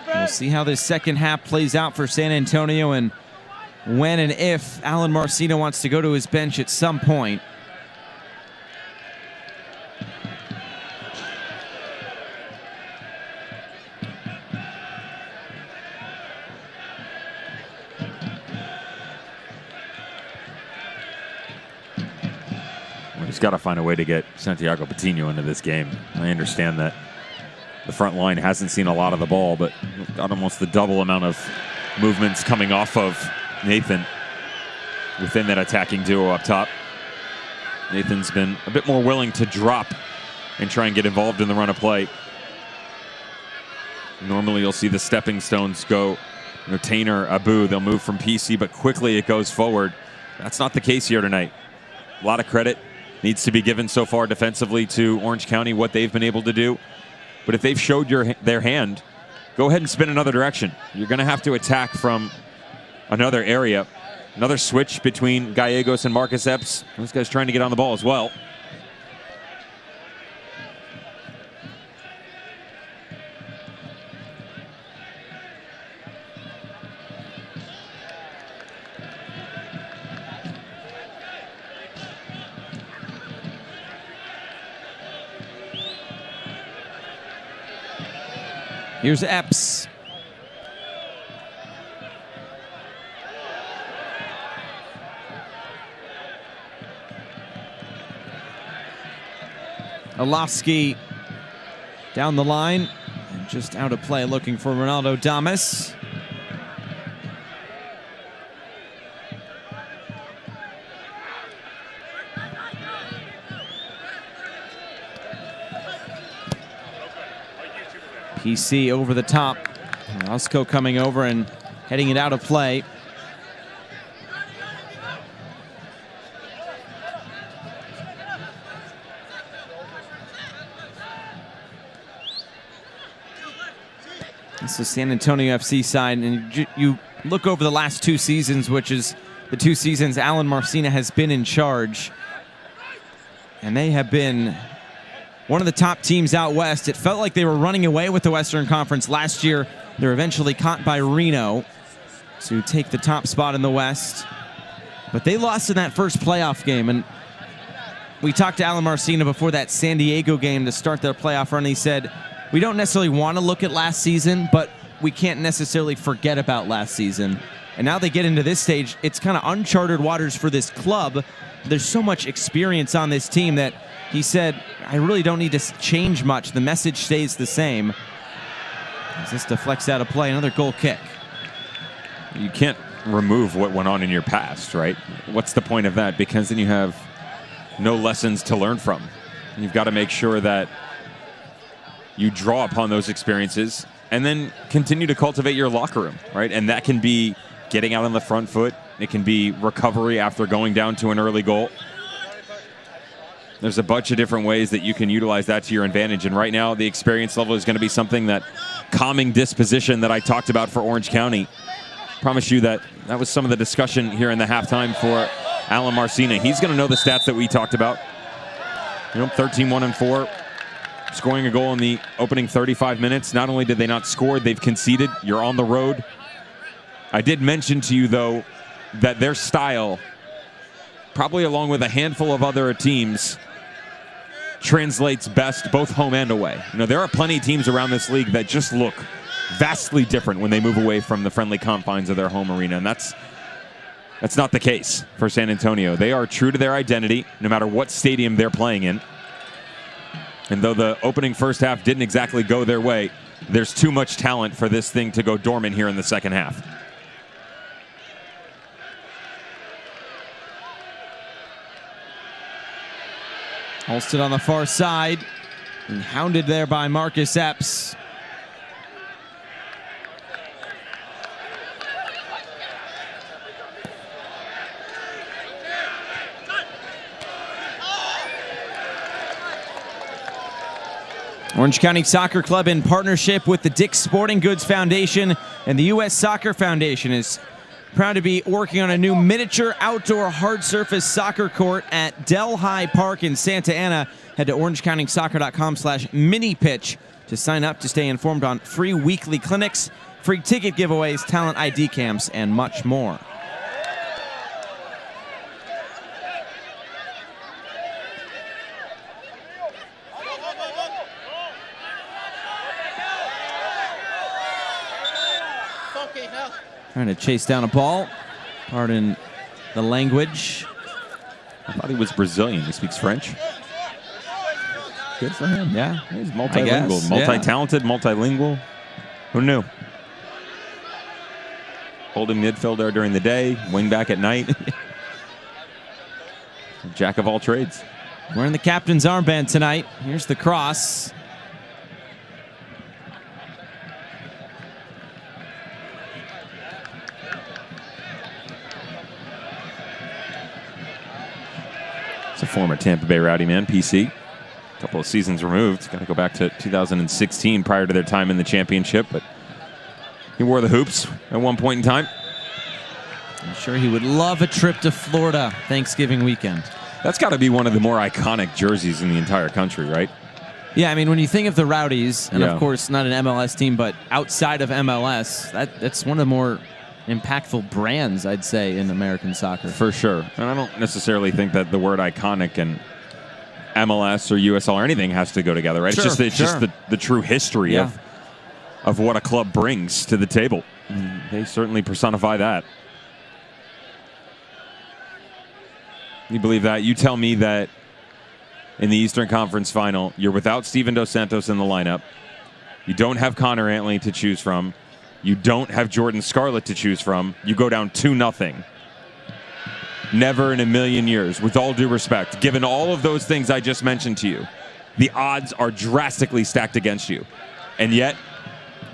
We'll see how this second half plays out for San Antonio and when and if Alan Marcino wants to go to his bench at some point. He's got to find a way to get Santiago Patino into this game. I understand that the front line hasn't seen a lot of the ball, but got almost the double amount of movements coming off of Nathan within that attacking duo up top. Nathan's been a bit more willing to drop and try and get involved in the run of play. Normally you'll see the stepping stones go, Tainer, Abu, they'll move from PC, but quickly it goes forward. That's not the case here tonight. A lot of credit needs to be given so far defensively to Orange County, what they've been able to do. But if they've showed their hand, go ahead and spin another direction. You're going to have to attack from another area. Another switch between Gallegos and Marcus Epps. Those guys trying to get on the ball as well. Here's Epps. Alofsky down the line. And just out of play looking for Ronaldo Damas. PC over the top Roscoe coming over and heading it out of play. This is San Antonio FC side, and you look over the last 2 seasons, which is the 2 seasons Alan Marcina has been in charge, and they have been one of the top teams out west. It felt like they were running away with the Western Conference last year. They were eventually caught by Reno to take the top spot in the West, but they lost in that first playoff game. And we talked to Alan Marcina before that San Diego game to start their playoff run. He said, we don't necessarily want to look at last season, but we can't necessarily forget about last season. And now they get into this stage, it's kind of uncharted waters for this club. There's so much experience on this team that he said, I really don't need to change much. The message stays the same. As this deflects out of play, another goal kick. You can't remove what went on in your past, right? What's the point of that? Because then you have no lessons to learn from. You've got to make sure that you draw upon those experiences and then continue to cultivate your locker room, right? And that can be getting out on the front foot. It can be recovery after going down to an early goal. There's a bunch of different ways that you can utilize that to your advantage. And right now, the experience level is going to be something that calming disposition that I talked about for Orange County. Promise you that was some of the discussion here in the halftime for Alan Marcina. He's going to know the stats that we talked about. 13-1-4. Scoring a goal in the opening 35 minutes. Not only did they not score, they've conceded. You're on the road. I did mention to you, though, that their style, probably along with a handful of other teams, translates best both home and away. There are plenty of teams around this league that just look vastly different when they move away from the friendly confines of their home arena, and that's not the case for San Antonio. They are true to their identity, no matter what stadium they're playing in. And though the opening first half didn't exactly go their way, there's too much talent for this thing to go dormant here in the second half. Holsted on the far side, and hounded there by Marcus Epps. Orange County Soccer Club, in partnership with the Dick's Sporting Goods Foundation and the U.S. Soccer Foundation, is proud to be working on a new miniature outdoor hard surface soccer court at Delhi Park in Santa Ana. Head to orangecountysoccer.com/mini-pitch to sign up to stay informed on free weekly clinics, free ticket giveaways, talent ID camps, and much more. Trying to chase down a ball. Pardon the language. I thought he was Brazilian. He speaks French. Good for him. Yeah, he's multilingual. Multi-talented, multilingual. Who knew? Holding midfielder during the day, wing back at night. Jack of all trades. Wearing the captain's armband tonight. Here's the cross. It's a former Tampa Bay Rowdy man, PC. A couple of seasons removed. Got to go back to 2016 prior to their time in the championship, but he wore the hoops at one point in time. I'm sure he would love a trip to Florida Thanksgiving weekend. That's got to be one of the more iconic jerseys in the entire country, right? Yeah, I mean, when you think of the Rowdies, and of course not an MLS team, but outside of MLS, that's one of the more impactful brands, I'd say, in American soccer. For sure. And I don't necessarily think that the word iconic and MLS or USL or anything has to go together, right? Sure, it's just the true history of what a club brings to the table. And they certainly personify that. You believe that? You tell me that in the Eastern Conference Final, you're without Steven Dos Santos in the lineup. You don't have Connor Antley to choose from. You don't have Jordan Scarlett to choose from. You go down 2-0. Never in a million years, with all due respect, given all of those things I just mentioned to you, the odds are drastically stacked against you. And yet,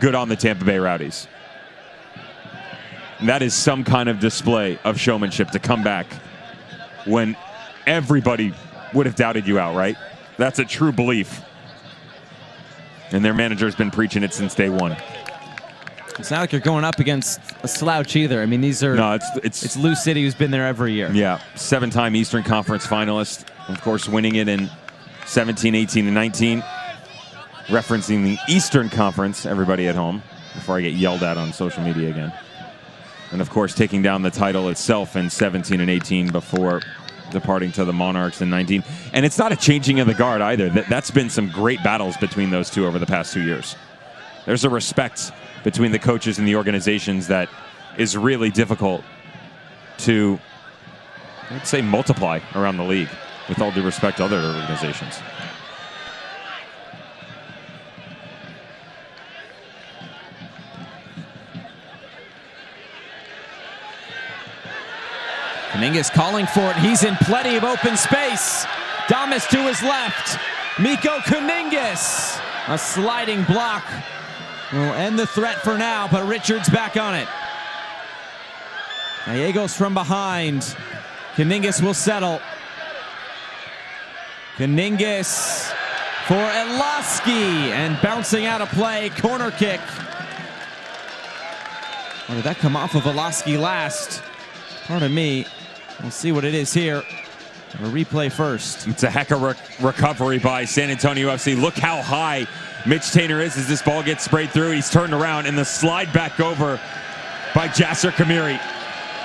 good on the Tampa Bay Rowdies. And that is some kind of display of showmanship to come back when everybody would have doubted you out, right? That's a true belief. And their manager's been preaching it since day one. It's not like you're going up against a slouch either. I mean, these are... No, it's Lou City, who's been there every year. Yeah, 7-time Eastern Conference finalist. Of course, winning it in 17, 18, and 19. Referencing the Eastern Conference, everybody at home, before I get yelled at on social media again. And, of course, taking down the title itself in 17 and 18 before departing to the Monarchs in 19. And it's not a changing of the guard either. That's been some great battles between those two over the past 2 years. There's a respect between the coaches and the organizations that is really difficult to, I'd say, multiply around the league, with all due respect to other organizations. Kuningas calling for it. He's in plenty of open space. Damas to his left. Mikko Kuningas. A sliding block will end the threat for now, but Richards back on it. Gallegos from behind. Kuningas will settle. Kuningas for Eloski, and bouncing out of play, corner kick. Or did that come off of Eloski last? Pardon me. We'll see what it is here. A replay first. It's a heck of a recovery by San Antonio FC. Look how high Mitch Tainer is as this ball gets sprayed through. He's turned around, and the slide back over by Jasser Kamiri.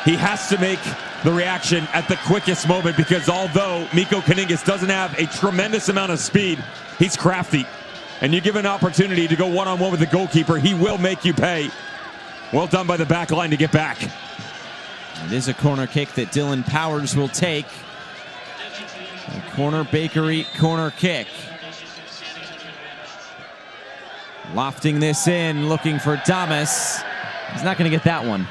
He has to make the reaction at the quickest moment, because although Mikko Kuningas doesn't have a tremendous amount of speed, he's crafty. And you give an opportunity to go one-on-one with the goalkeeper, he will make you pay. Well done by the back line to get back. It is a corner kick that Dylan Powers will take. A corner bakery corner kick. Lofting this in, looking for Damas. He's not going to get that one.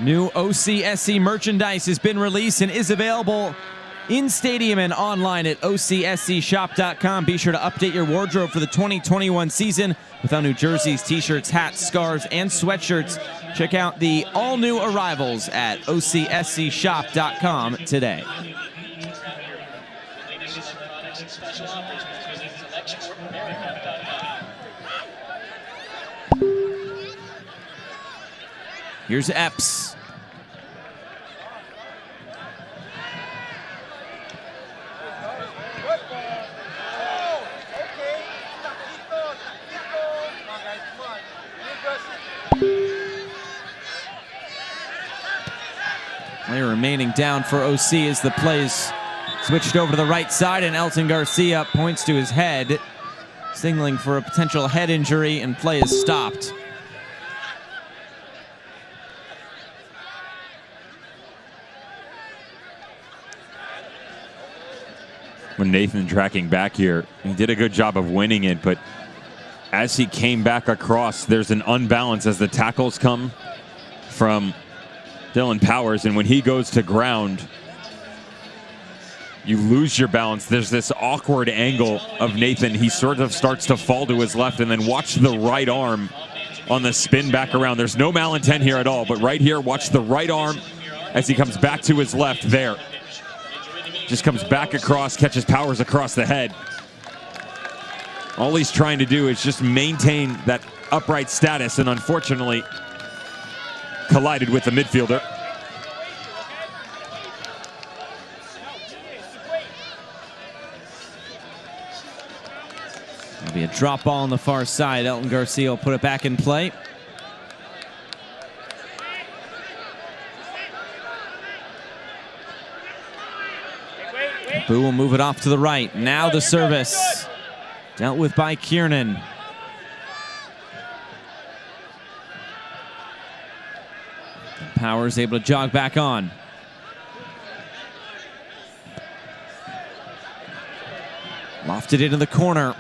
New OCSC merchandise has been released and is available in stadium and online at OCSCshop.com. Be sure to update your wardrobe for the 2021 season with our new jerseys, t-shirts, hats, scarves, and sweatshirts. Check out the all-new arrivals at OCSCshop.com today. Here's Epps. Player remaining down for OC as the play is switched over to the right side, and Elton Garcia points to his head, signaling for a potential head injury, and play is stopped. When Nathan tracking back here, he did a good job of winning it, but as he came back across, there's an unbalance as the tackles come from Dylan Powers, and when he goes to ground, you lose your balance. There's this awkward angle of Nathan. He sort of starts to fall to his left, and then watch the right arm on the spin back around. There's no malintent here at all, but right here, watch the right arm as he comes back to his left there. Just comes back across, catches Powers across the head. All he's trying to do is just maintain that upright status, and unfortunately collided with the midfielder. There'll be a drop ball on the far side. Elton Garcia will put it back in play. Boo will move it off to the right. Now the service. Dealt with by Kiernan. Powers able to jog back on. Lofted into the corner.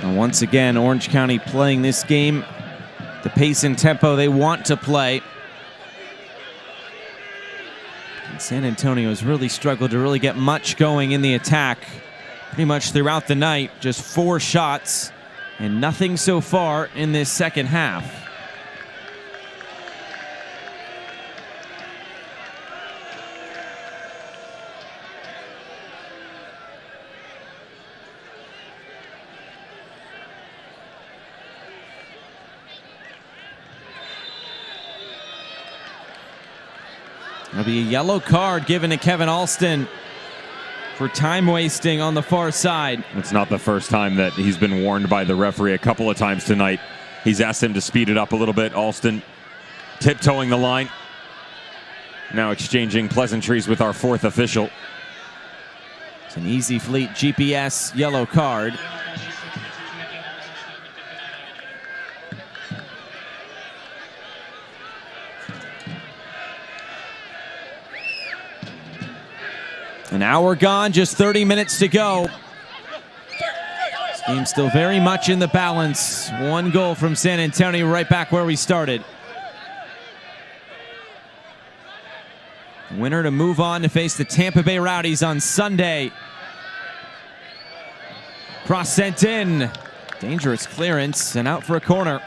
And once again, Orange County playing this game the pace and tempo they want to play. And San Antonio has really struggled to really get much going in the attack. Pretty much throughout the night, just 4 shots and nothing so far in this second half. There'll be a yellow card given to Kevin Alston for time wasting on the far side. It's not the first time that he's been warned by the referee. A couple of times tonight, he's asked him to speed it up a little bit. Alston tiptoeing the line. Now exchanging pleasantries with our 4th official. It's an Easy Fleet GPS yellow card. An hour gone, just 30 minutes to go. This game's still very much in the balance. 1 goal from San Antonio, right back where we started. The winner to move on to face the Tampa Bay Rowdies on Sunday. Cross sent in. Dangerous clearance and out for a corner.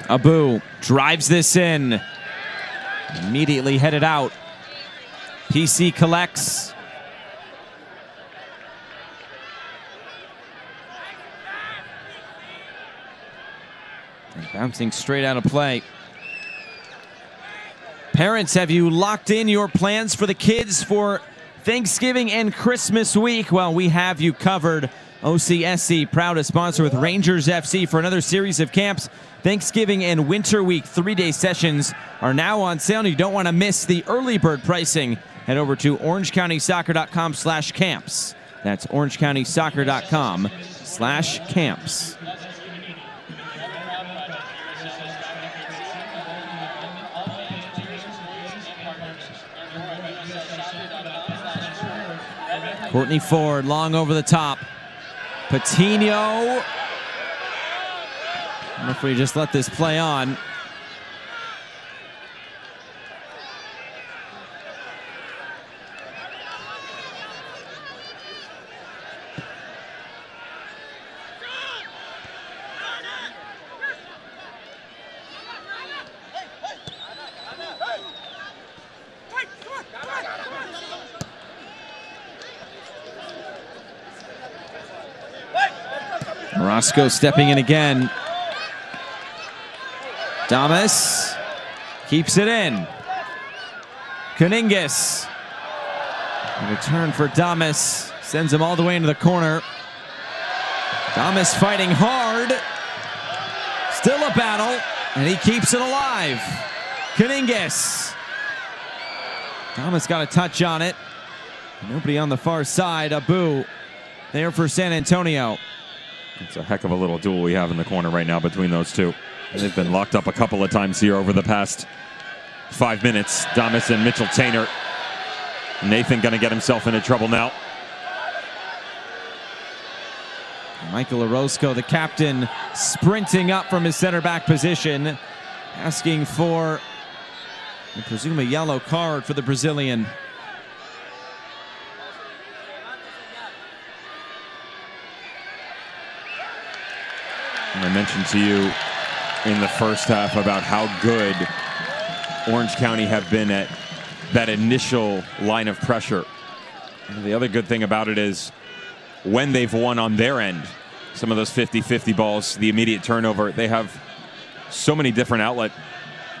Abu drives this in. Immediately headed out. PC collects. And bouncing straight out of play. Parents, have you locked in your plans for the kids for Thanksgiving and Christmas week? Well, we have you covered. OCSC proud to sponsor with Rangers FC for another series of camps. Thanksgiving and Winter Week 3-day sessions are now on sale, and you don't want to miss the early bird pricing. Head over to orangecountysoccer.com/camps. That's orangecountysoccer.com/camps. Courtney Ford, long over the top. Patino. Referee just let this play on. Roscoe stepping in again. Damas keeps it in. Kuningas. A return for Damas. Sends him all the way into the corner. Damas fighting hard. Still a battle, and he keeps it alive. Kuningas. Damas got a touch on it. Nobody on the far side. Abu there for San Antonio. It's a heck of a little duel we have in the corner right now between those two. They've been locked up a couple of times here over the past 5 minutes. Damas and Mitchell Tainer. Nathan going to get himself into trouble now. Michael Orozco, the captain, sprinting up from his center back position, asking for, I presume, a yellow card for the Brazilian. And I mentioned to you in the first half about how good Orange County have been at that initial line of pressure. And the other good thing about it is when they've won on their end, some of those 50-50 balls, the immediate turnover, they have so many different outlet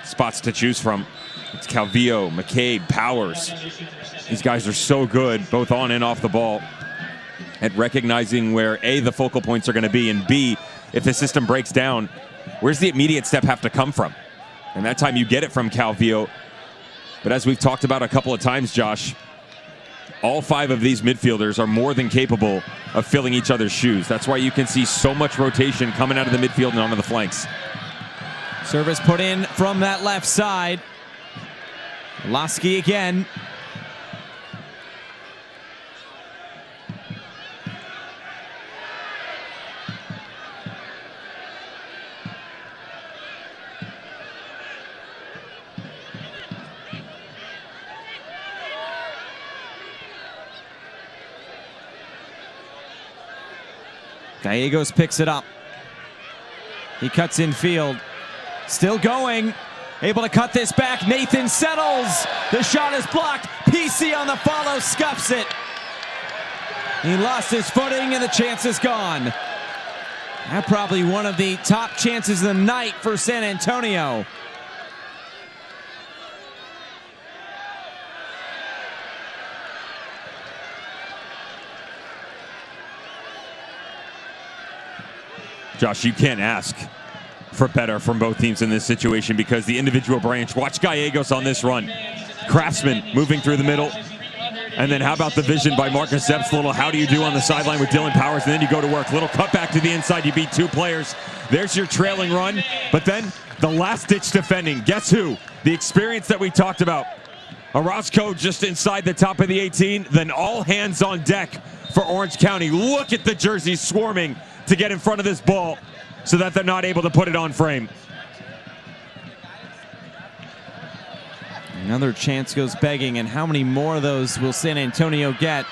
spots to choose from. It's Calvillo, McCabe, Powers. These guys are so good, both on and off the ball, at recognizing where A, the focal points are going to be, and B, if the system breaks down, where's the immediate step have to come from? And that time you get it from Calvillo. But as we've talked about a couple of times, Josh, all 5 of these midfielders are more than capable of filling each other's shoes. That's why you can see so much rotation coming out of the midfield and onto the flanks. Service put in from that left side. Lasky again. Gallegos picks it up. He cuts in field. Still going. Able to cut this back. Nathan settles. The shot is blocked. PC on the follow scuffs it. He lost his footing and the chance is gone. Now probably one of the top chances of the night for San Antonio. Josh, you can't ask for better from both teams in this situation because the individual branch. Watch Gallegos on this run. Craftsman moving through the middle. And then how about the vision by Marcus Epps? Little how do you do on the sideline with Dylan Powers, and then you go to work. Little cut back to the inside. You beat 2 players. There's your trailing run. But then the last-ditch defending. Guess who? The experience that we talked about. Orozco just inside the top of the 18. Then all hands on deck for Orange County. Look at the jerseys swarming to get in front of this ball so that they're not able to put it on frame. Another chance goes begging, and how many more of those will San Antonio get?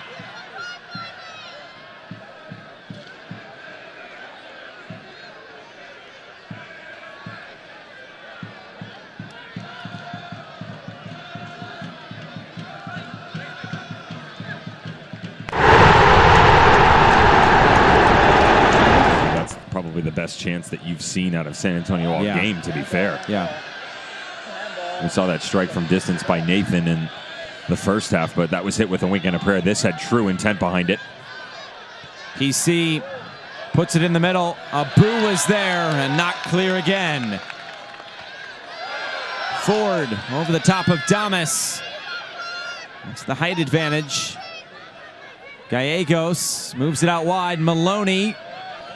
Probably the best chance that you've seen out of San Antonio all game, to be fair. Yeah. We saw that strike from distance by Nathan in the first half, but that was hit with a wink and a prayer. This had true intent behind it. PC puts it in the middle. Abu was there and not clear again. Ford over the top of Damas. That's the height advantage. Gallegos moves it out wide. Maloney.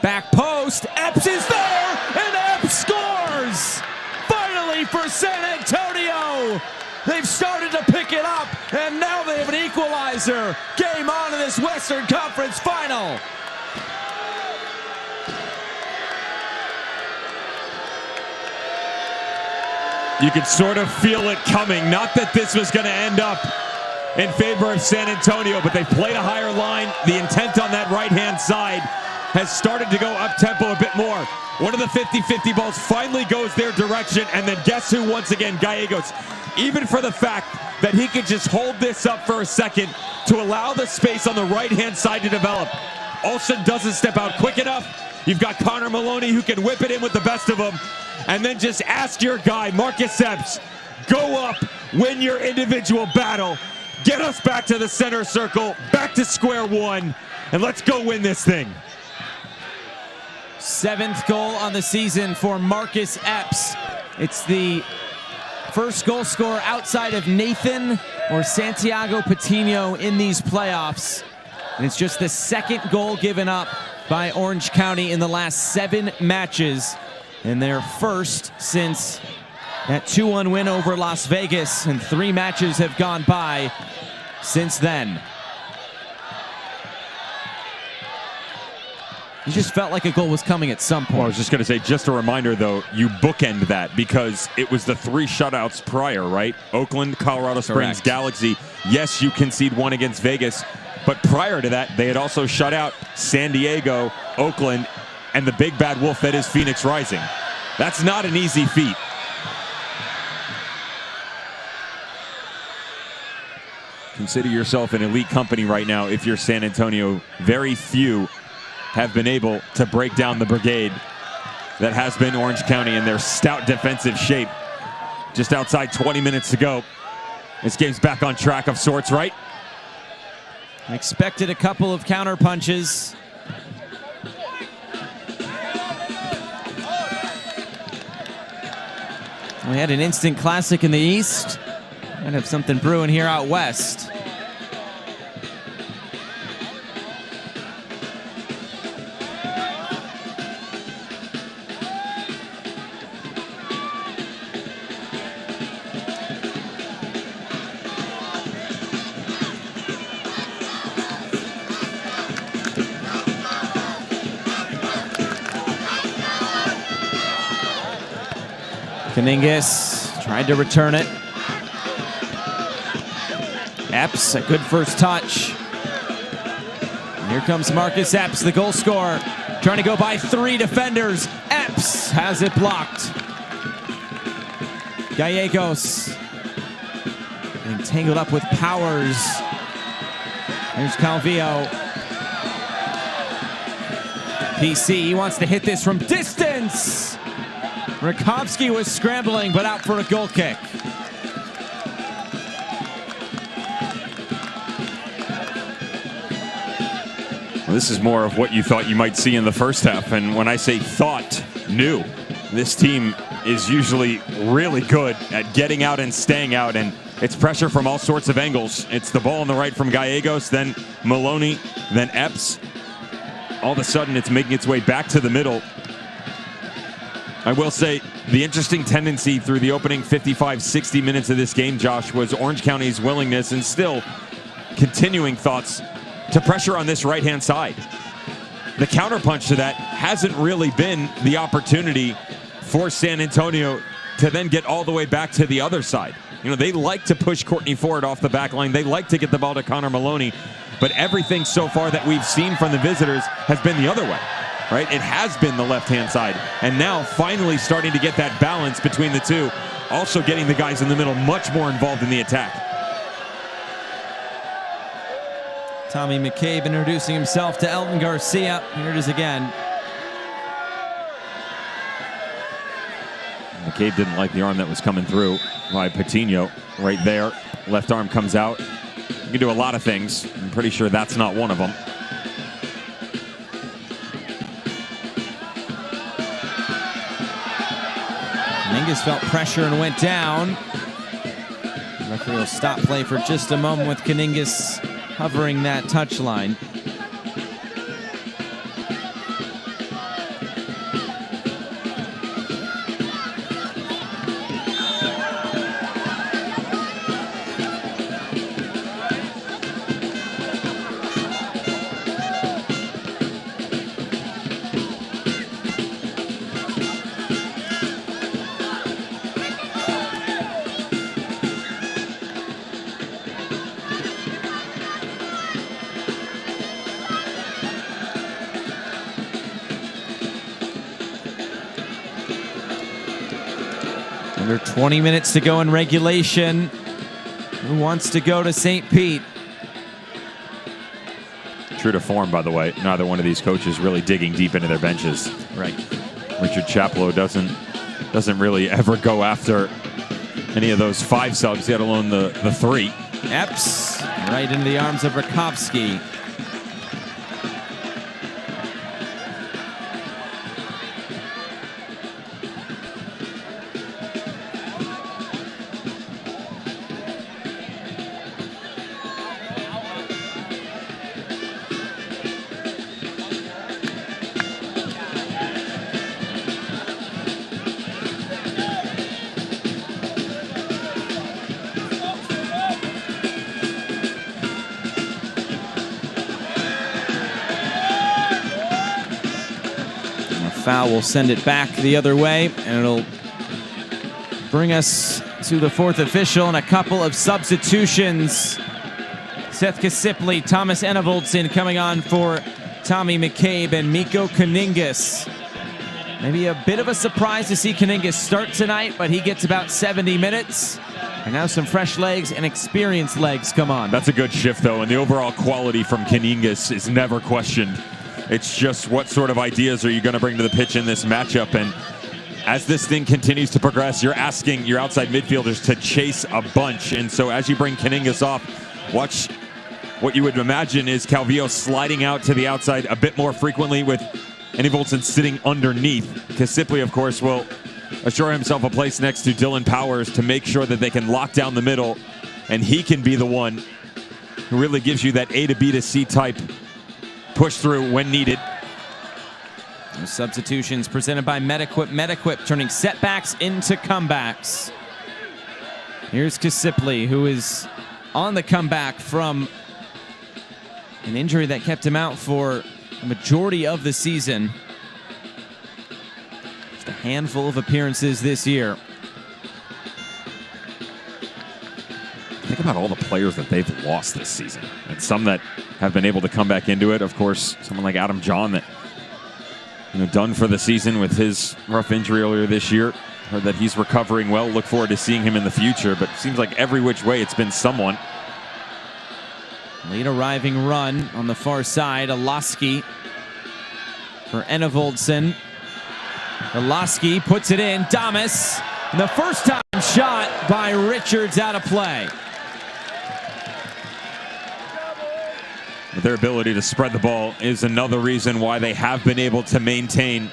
Back post, Epps is there, and Epps scores! Finally for San Antonio! They've started to pick it up, and now they have an equalizer. Game on in this Western Conference final. You could sort of feel it coming. Not that this was going to end up in favor of San Antonio, but they played a higher line. The intent on that right-hand side has started to go up-tempo a bit more. One of the 50-50 balls finally goes their direction, and then guess who once again? Gallegos. Even for the fact that he could just hold this up for a second to allow the space on the right-hand side to develop. Olsen doesn't step out quick enough. You've got Connor Maloney who can whip it in with the best of them. And then just ask your guy, Marcus Epps, go up, win your individual battle, get us back to the center circle, back to square one, and let's go win this thing. 7th goal on the season for Marcus Epps. It's the first goal scorer outside of Nathan or Santiago Patino in these playoffs. And it's just the 2nd goal given up by Orange County in the last 7 matches. And their first since that 2-1 win over Las Vegas. And 3 matches have gone by since then. You just felt like a goal was coming at some point. Well, I was just going to say, just a reminder, though, you bookend that because it was the 3 shutouts prior, right? Oakland, Colorado Springs, Correct. Galaxy. Yes, you concede 1 against Vegas, but prior to that, they had also shut out San Diego, Oakland, and the big bad wolf that is Phoenix Rising. That's not an easy feat. Consider yourself an elite company right now if you're San Antonio. Very few have been able to break down the brigade that has been Orange County in their stout defensive shape. Just outside 20 minutes to go. This game's back on track of sorts, right? I expected a couple of counter punches. We had an instant classic in the East. Might have something brewing here out west. Kaningas tried to return it. Epps, a good first touch. And here comes Marcus Epps, the goal scorer, trying to go by 3 defenders. Epps has it blocked. Gallegos getting tangled up with Powers. Here's Calvillo. PC, he wants to hit this from distance. Rakowski was scrambling, but out for a goal kick. Well, this is more of what you thought you might see in the first half. And when I say thought, new. This team is usually really good at getting out and staying out, and it's pressure from all sorts of angles. It's the ball on the right from Gallegos, then Maloney, then Epps. All of a sudden, it's making its way back to the middle. I will say the interesting tendency through the opening 55, 60 minutes of this game, Josh, was Orange County's willingness and still continuing thoughts to pressure on this right-hand side. The counterpunch to that hasn't really been the opportunity for San Antonio to then get all the way back to the other side. You know, they like to push Courtney Ford off the back line. They like to get the ball to Connor Maloney. But everything so far that we've seen from the visitors has been the other way. Right? It has been the left-hand side. And now finally starting to get that balance between the two. Also getting the guys in the middle much more involved in the attack. Tommy McCabe introducing himself to Elton Garcia. Here it is again. McCabe didn't like the arm that was coming through by Patino right there. Left arm comes out. You can do a lot of things. I'm pretty sure that's not one of them. Mingus felt pressure and went down. The referee will stop play for just a moment with Kaningas hovering that touchline. Under 20 minutes to go in regulation. Who wants to go to St. Pete? True to form, by the way. Neither one of these coaches really digging deep into their benches. Right. Richard Chaplow doesn't really ever go after any of those 5 subs, let alone the 3. Epps right into the arms of Rakowski. Foul will send it back the other way, and it'll bring us to the 4th official and a couple of substitutions. Seth Kasipli, Thomas Enevoldson coming on for Tommy McCabe and Mikko Kaningas. Maybe a bit of a surprise to see Kaningas start tonight, but he gets about 70 minutes. And now some fresh legs and experienced legs come on. That's a good shift, though, and the overall quality from Kaningas is never questioned. It's just what sort of ideas are you going to bring to the pitch in this matchup? And as this thing continues to progress, you're asking your outside midfielders to chase a bunch. And so as you bring Kaningas off, watch what you would imagine is Calvillo sliding out to the outside a bit more frequently with Enevoldson sitting underneath. Kasipli, of course, will assure himself a place next to Dylan Powers to make sure that they can lock down the middle and he can be the one who really gives you that A to B to C type push through when needed. The substitutions presented by MedEquip. MedEquip turning setbacks into comebacks. Here's Kasipli, who is on the comeback from an injury that kept him out for a majority of the season. Just a handful of appearances this year. Think about all the players that they've lost this season, and some that have been able to come back into it. Of course, someone like Adam John that, done for the season with his rough injury earlier this year. Heard that he's recovering well. Look forward to seeing him in the future, but it seems like every which way it's been someone. Late arriving run on the far side. Alaski for Enevoldsen. Alaski puts it in. Damas. And the first time shot by Richards out of play. Their ability to spread the ball is another reason why they have been able to maintain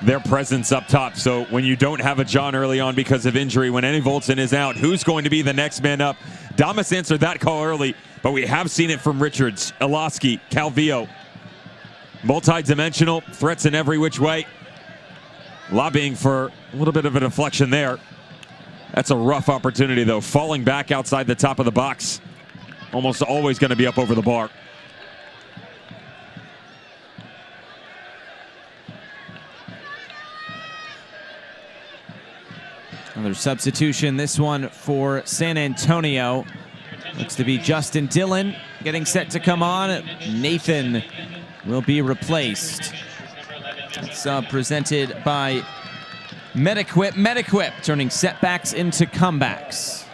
their presence up top. So when you don't have a John early on because of injury, when Enevoldsen is out, who's going to be the next man up? Damas answered that call early, but we have seen it from Richards, Alaski, Calvillo. Multi-dimensional, threats in every which way. Lobbying for a little bit of a deflection there. That's a rough opportunity, though. Falling back outside the top of the box. Almost always going to be up over the bar. Another substitution, this one for San Antonio. Looks to be Justin Dillon getting set to come on. Nathan will be replaced. It's presented by MedEquip. MedEquip turning setbacks into comebacks.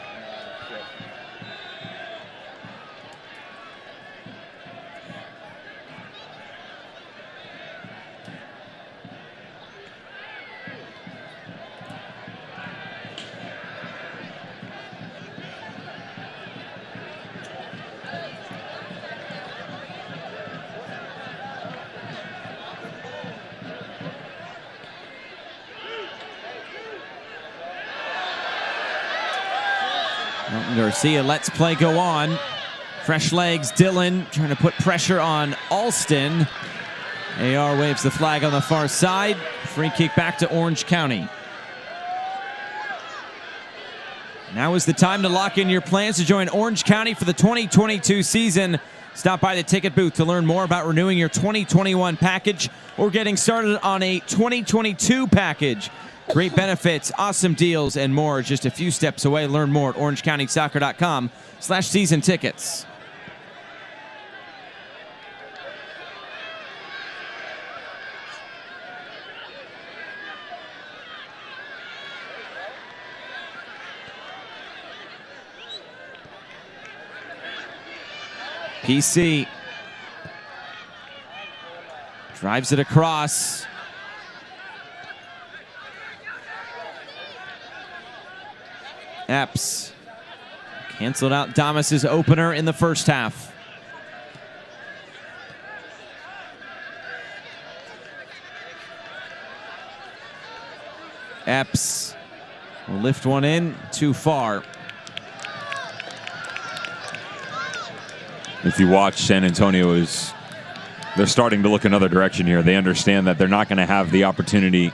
Garcia lets play go on. Fresh legs, Dillon trying to put pressure on Alston. AR waves the flag on the far side. Free kick back to Orange County. Now is the time to lock in your plans to join Orange County for the 2022 season. Stop by the ticket booth to learn more about renewing your 2021 package or getting started on a 2022 package. Great benefits, awesome deals, and more just a few steps away. Learn more at orangecountysoccer.com/season tickets. PC drives it across. Epps canceled out Damas's opener in the first half. Epps will lift one in, too far. If you watch, San Antonio they're starting to look another direction here. They understand that they're not going to have the opportunity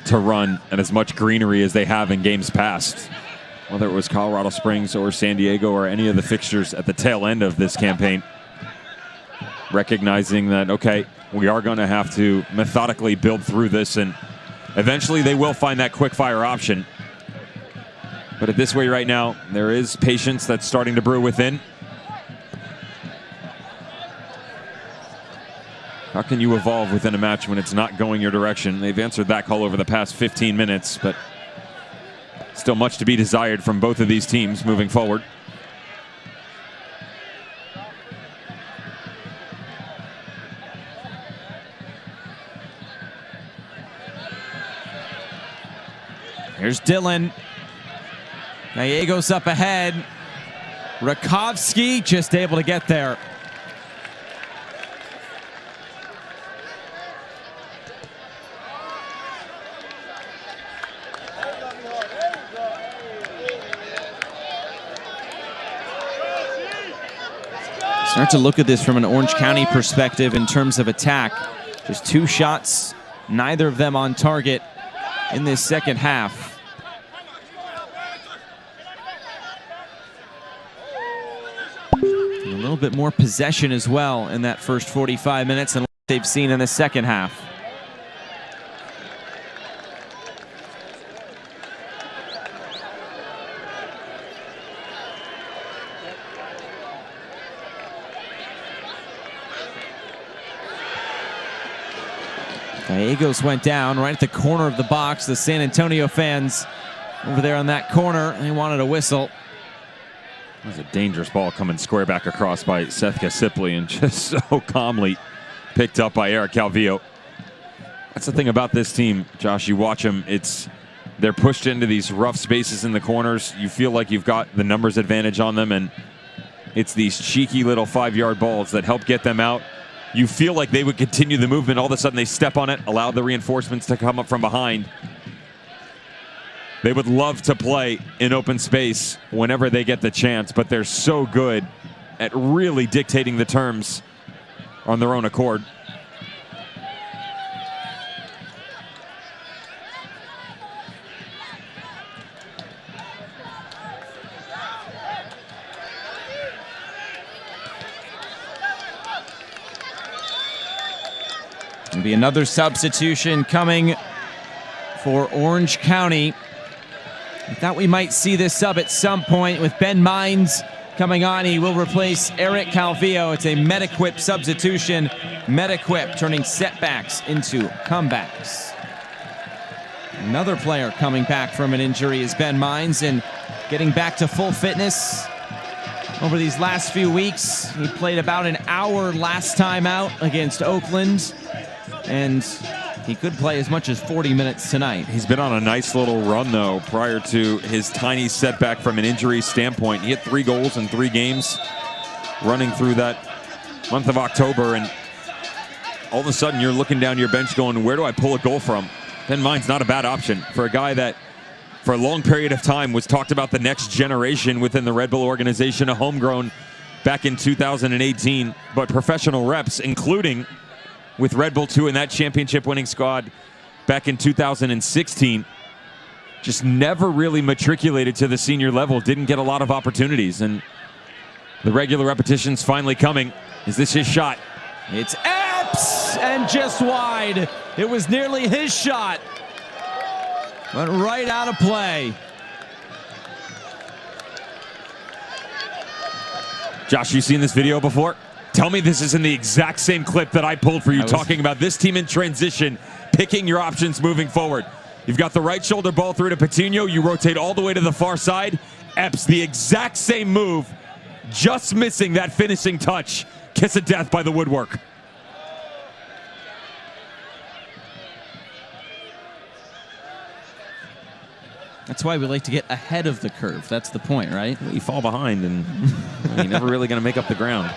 to run at as much greenery as they have in games past. Whether it was Colorado Springs or San Diego or any of the fixtures at the tail end of this campaign. Recognizing that, okay, we are going to have to methodically build through this, and eventually they will find that quick fire option. But at this way right now, there is patience that's starting to brew within. How can you evolve within a match when it's not going your direction? They've answered that call over the past 15 minutes, but still much to be desired from both of these teams moving forward. Here's Dillon. Gallegos up ahead. Rakovsky just able to get there. Start to look at this from an Orange County perspective in terms of attack. Just 2 shots, neither of them on target in this second half. And a little bit more possession as well in that first 45 minutes than what they've seen in the second half. Gallegos went down right at the corner of the box. The San Antonio fans over there on that corner, they wanted a whistle. That was a dangerous ball coming square back across by Seth Sipley and just so calmly picked up by Eric Calvillo. That's the thing about this team, Josh. You watch them, they're pushed into these rough spaces in the corners. You feel like you've got the numbers advantage on them, and it's these cheeky little 5-yard balls that help get them out. You feel like they would continue the movement. All of a sudden they step on it, allow the reinforcements to come up from behind. They would love to play in open space whenever they get the chance, but they're so good at really dictating the terms on their own accord. There'll be another substitution coming for Orange County. I thought we might see this sub at some point with Ben Mines coming on. He will replace Eric Calvillo. It's a Metaquip substitution. Metaquip turning setbacks into comebacks. Another player coming back from an injury is Ben Mines and getting back to full fitness over these last few weeks. He played about an hour last time out against Oakland, and he could play as much as 40 minutes tonight. He's been on a nice little run, though, prior to his tiny setback from an injury standpoint. He had 3 goals in 3 games running through that month of October, and all of a sudden you're looking down your bench going, where do I pull a goal from? Ben Mines not a bad option for a guy that for a long period of time was talked about the next generation within the Red Bull organization, a homegrown back in 2018, but professional reps, including with Red Bull 2 in that championship winning squad back in 2016. Just never really matriculated to the senior level, didn't get a lot of opportunities, and the regular repetitions finally coming. Is this his shot? It's Epps, and just wide. It was nearly his shot, but right out of play. Josh, you seen this video before? Tell me this isn't the exact same clip that I pulled for you, talking about this team in transition, picking your options moving forward. You've got the right shoulder ball through to Patino. You rotate all the way to the far side. Epps, the exact same move, just missing that finishing touch. Kiss of death by the woodwork. That's why we like to get ahead of the curve. That's the point, right? Well, you fall behind and you're never really going to make up the ground.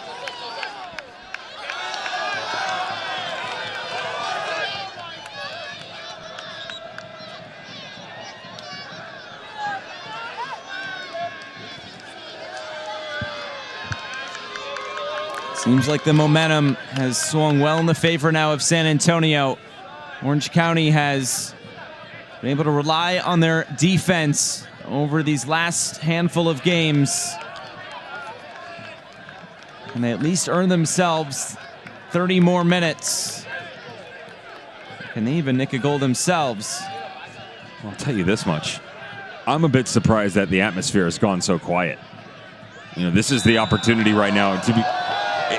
Seems like the momentum has swung well in the favor now of San Antonio. Orange County has been able to rely on their defense over these last handful of games, and they at least earn themselves 30 more minutes. Can they even nick a goal themselves? I'll tell you this much. I'm a bit surprised that the atmosphere has gone so quiet. You know, this is the opportunity right now to be...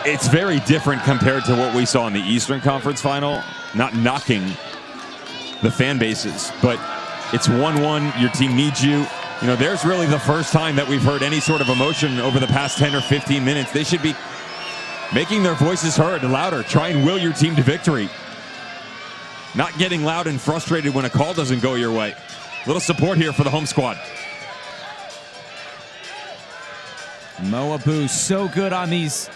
It's very different compared to what we saw in the Eastern Conference Final. Not knocking the fan bases, but it's 1-1. Your team needs you. You know, there's really the first time that we've heard any sort of emotion over the past 10 or 15 minutes. They should be making their voices heard louder. Try and will your team to victory. Not getting loud and frustrated when a call doesn't go your way. A little support here for the home squad. Moabu so good on these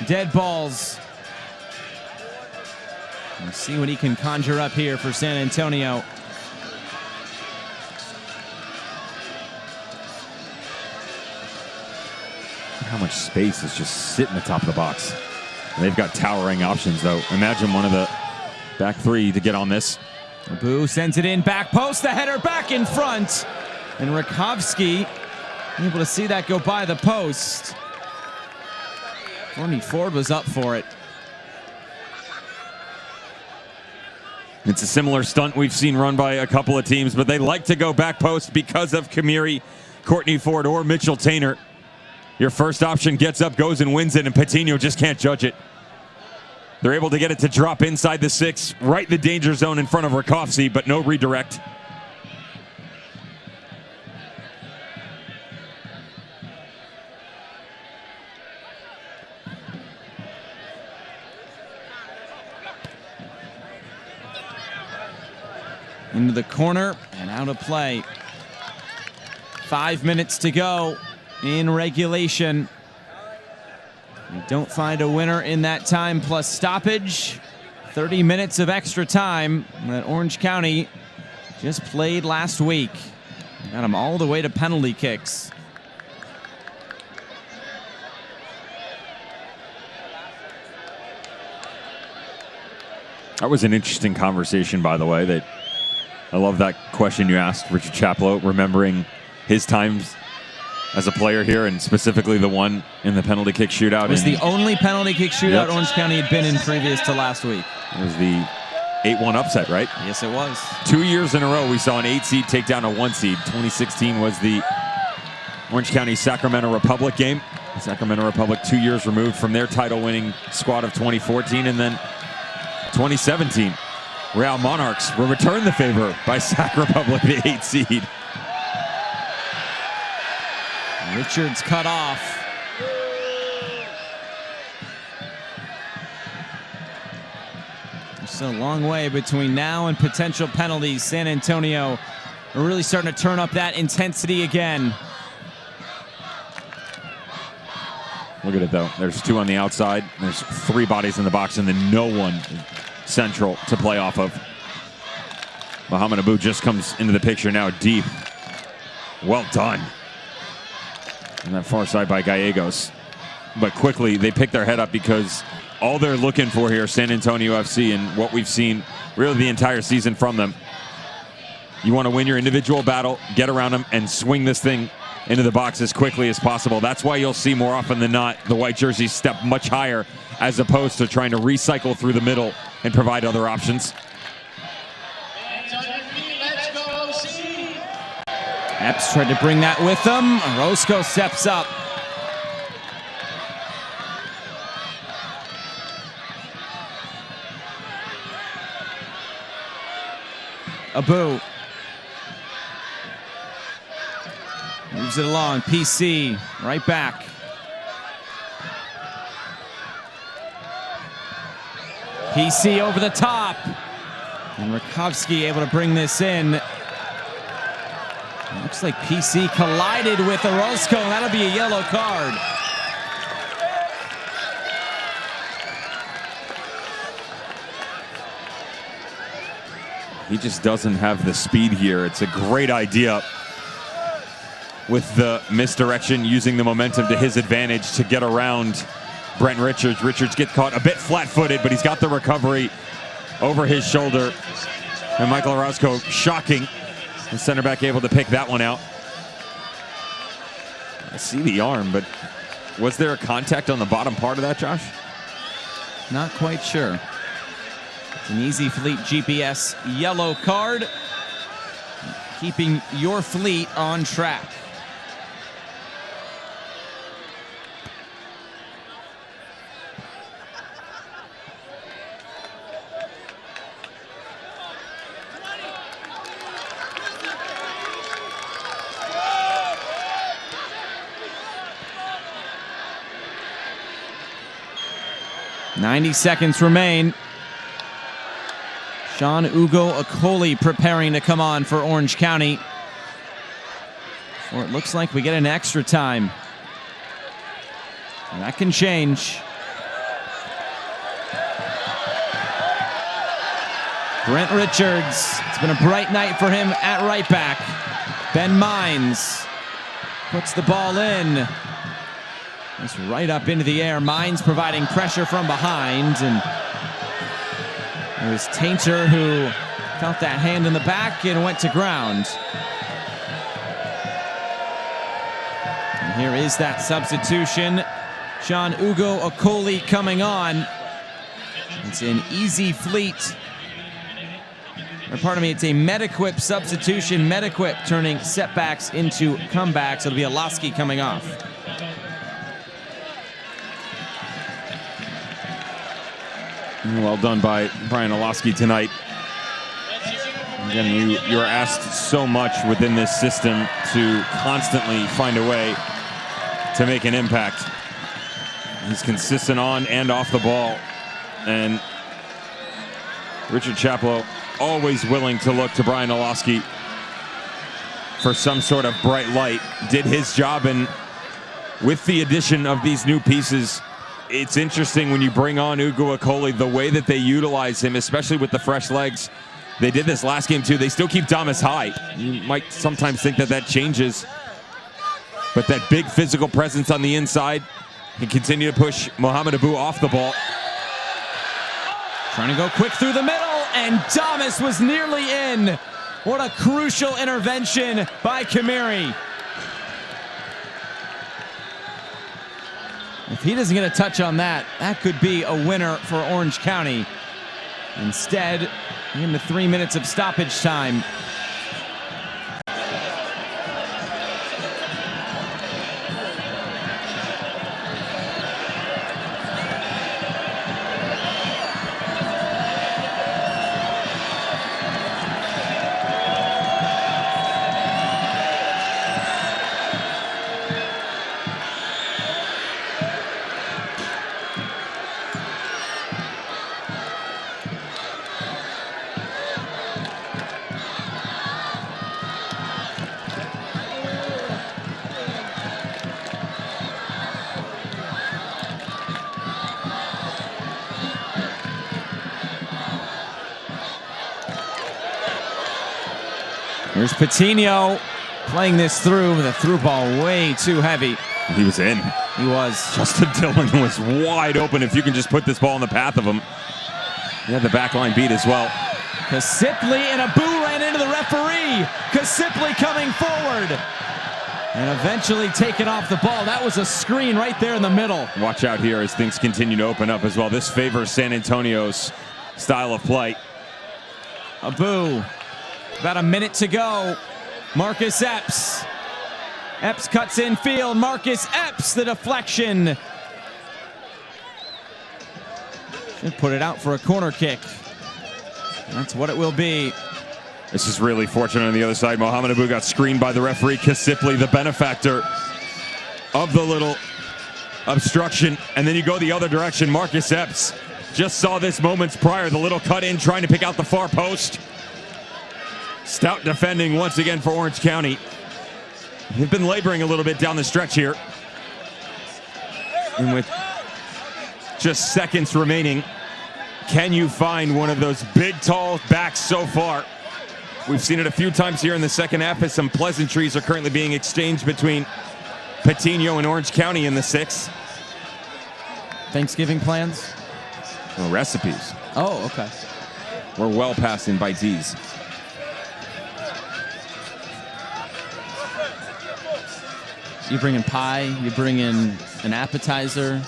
dead balls. Let's see what he can conjure up here for San Antonio. How much space is just sitting at the top of the box. They've got towering options, though. Imagine one of the back three to get on this. Abu sends it in, back post, the header back in front. And Rakowski able to see that go by the post. Courtney Ford was up for it. It's a similar stunt we've seen run by a couple of teams, but they like to go back post because of Kamiri, Courtney Ford, or Mitchell Tainer. Your first option gets up, goes and wins it, and Patino just can't judge it. They're able to get it to drop inside the 6, right in the danger zone in front of Rakowski, but no redirect. Into the corner and out of play. 5 minutes to go in regulation. We don't find a winner in that time plus stoppage. 30 minutes of extra time that Orange County just played last week. Got them all the way to penalty kicks. That was an interesting conversation, by the way. I love that question you asked, Richard Chaplow, remembering his times as a player here, and specifically the one in the penalty kick shootout. It was the only penalty kick shootout Orange County had been in previous to last week. It was the 8-1 upset, right? Yes, it was. 2 years in a row, we saw an 8 seed take down a 1 seed. 2016 was the Orange County Sacramento Republic game. Sacramento Republic 2 years removed from their title-winning squad of 2014, and then 2017. Real Monarchs will return the favor by Sac Republic, the 8 seed. Richards cut off. There's a long way between now and potential penalties. San Antonio are really starting to turn up that intensity again. Look at it, though. There's 2 on the outside. There's 3 bodies in the box, and then no one central to play off of. Muhammad Abu just comes into the picture now deep. Well done. And that far side by Gallegos. But quickly, they pick their head up because all they're looking for here, San Antonio FC, and what we've seen really the entire season from them. You want to win your individual battle, get around them, and swing this thing into the box as quickly as possible. That's why you'll see more often than not the white jerseys step much higher as opposed to trying to recycle through the middle and provide other options. Epps tried to bring that with them. Orozco steps up. Abu moves it along. PC right back. PC over the top. And Rakowski able to bring this in. Looks like PC collided with Orozco, and that'll be a yellow card. He just doesn't have the speed here. It's a great idea with the misdirection, using the momentum to his advantage to get around Brent Richards. Richards gets caught a bit flat-footed, but he's got the recovery over his shoulder. And Michael Orozco, shocking. The center back able to pick that one out. I see the arm, but was there a contact on the bottom part of that, Josh? Not quite sure. It's an Easy Fleet GPS yellow card, keeping your fleet on track. .90 seconds remain. Sean Ugo Akoli preparing to come on for Orange County. Or it looks like we get an extra time. And that can change. Brent Richards. It's been a bright night for him at right back. Ben Mines puts the ball in. It's right up into the air. Mines providing pressure from behind. And it was Tainter who felt that hand in the back and went to ground. And here is that substitution. Sean Ugo Okoli coming on. It's an Easy Fleet. Or pardon me, it's a Metaquip substitution. Metaquip turning setbacks into comebacks. It'll be Alaski coming off. Well done by Brian Alaski tonight. Again, you're asked so much within this system to constantly find a way to make an impact. He's consistent on and off the ball. And Richard Chaplow always willing to look to Brian Alaski for some sort of bright light. Did his job, and with the addition of these new pieces, it's interesting when you bring on Ugo Okoli, the way that they utilize him, especially with the fresh legs. They did this last game too. They still keep Damas high. You might sometimes think that that changes, but that big physical presence on the inside can continue to push Mohamed Abu off the ball. Trying to go quick through the middle, and Damas was nearly in. What a crucial intervention by Kamiri. If he doesn't get a touch on that, that could be a winner for Orange County. Instead, into 3 minutes of stoppage time. Here's Patino playing this through with a through ball way too heavy. He was in. He was. Justin Dillon was wide open if you can just put this ball in the path of him. He had the back line beat as well. Kasipli and Abu ran into the referee. Kasipli coming forward. And eventually taken off the ball. That was a screen right there in the middle. Watch out here as things continue to open up as well. This favors San Antonio's style of play. Abu. About a minute to go. Marcus Epps. Epps cuts in field. Marcus Epps, the deflection. Should put it out for a corner kick. That's what it will be. This is really fortunate on the other side. Mohamed Abu got screened by the referee. Kasipli, the benefactor of the little obstruction. And then you go the other direction. Marcus Epps just saw this moments prior. The little cut in, trying to pick out the far post. Stout defending once again for Orange County. They've been laboring a little bit down the stretch here. And with just seconds remaining, can you find one of those big, tall backs so far? We've seen it a few times here in the second half as some pleasantries are currently being exchanged between Patino and Orange County in the sixth. Thanksgiving plans? Well, recipes. Oh, okay. We're well past invitees. You bring in pie, you bring in an appetizer.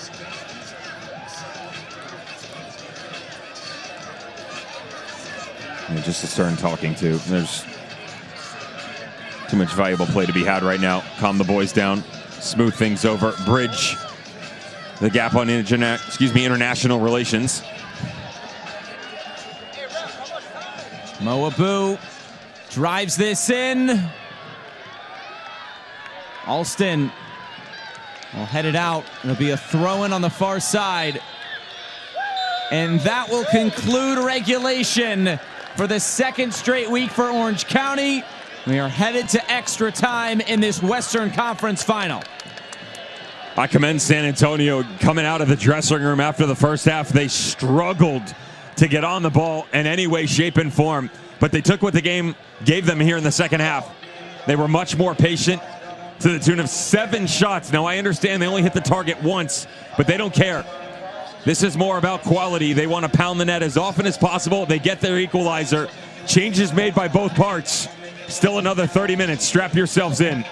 Yeah, just to start talking to. There's too much valuable play to be had right now. Calm the boys down, smooth things over, bridge the gap on international relations. Mo Abu drives this in. Alston will head it out. It'll be a throw-in on the far side. And that will conclude regulation for the second straight week for Orange County. We are headed to extra time in this Western Conference final. I commend San Antonio coming out of the dressing room after the first half. They struggled to get on the ball in any way, shape, and form, but they took what the game gave them here in the second half. They were much more patient, to the tune of 7 shots. Now, I understand they only hit the target once, but they don't care. This is more about quality. They want to pound the net as often as possible. They get their equalizer. Changes made by both parts. Still another 30 minutes. Strap yourselves in.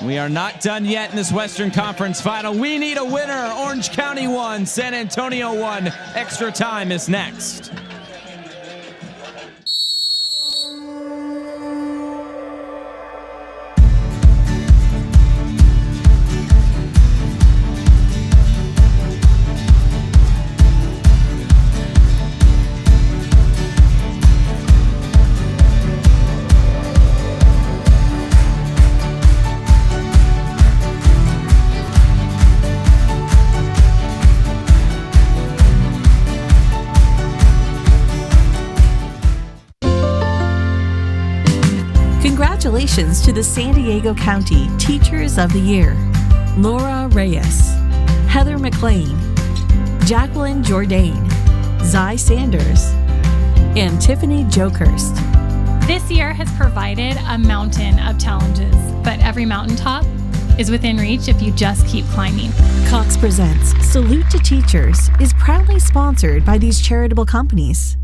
We are not done yet in this Western Conference final. We need a winner. Orange County won. San Antonio won. Extra time is next. Congratulations to the San Diego County Teachers of the Year, Laura Reyes, Heather McLean, Jacqueline Jourdain, Zy Sanders, and Tiffany Jokerst. This year has provided a mountain of challenges, but every mountaintop is within reach if you just keep climbing. Cox Presents Salute to Teachers is proudly sponsored by these charitable companies.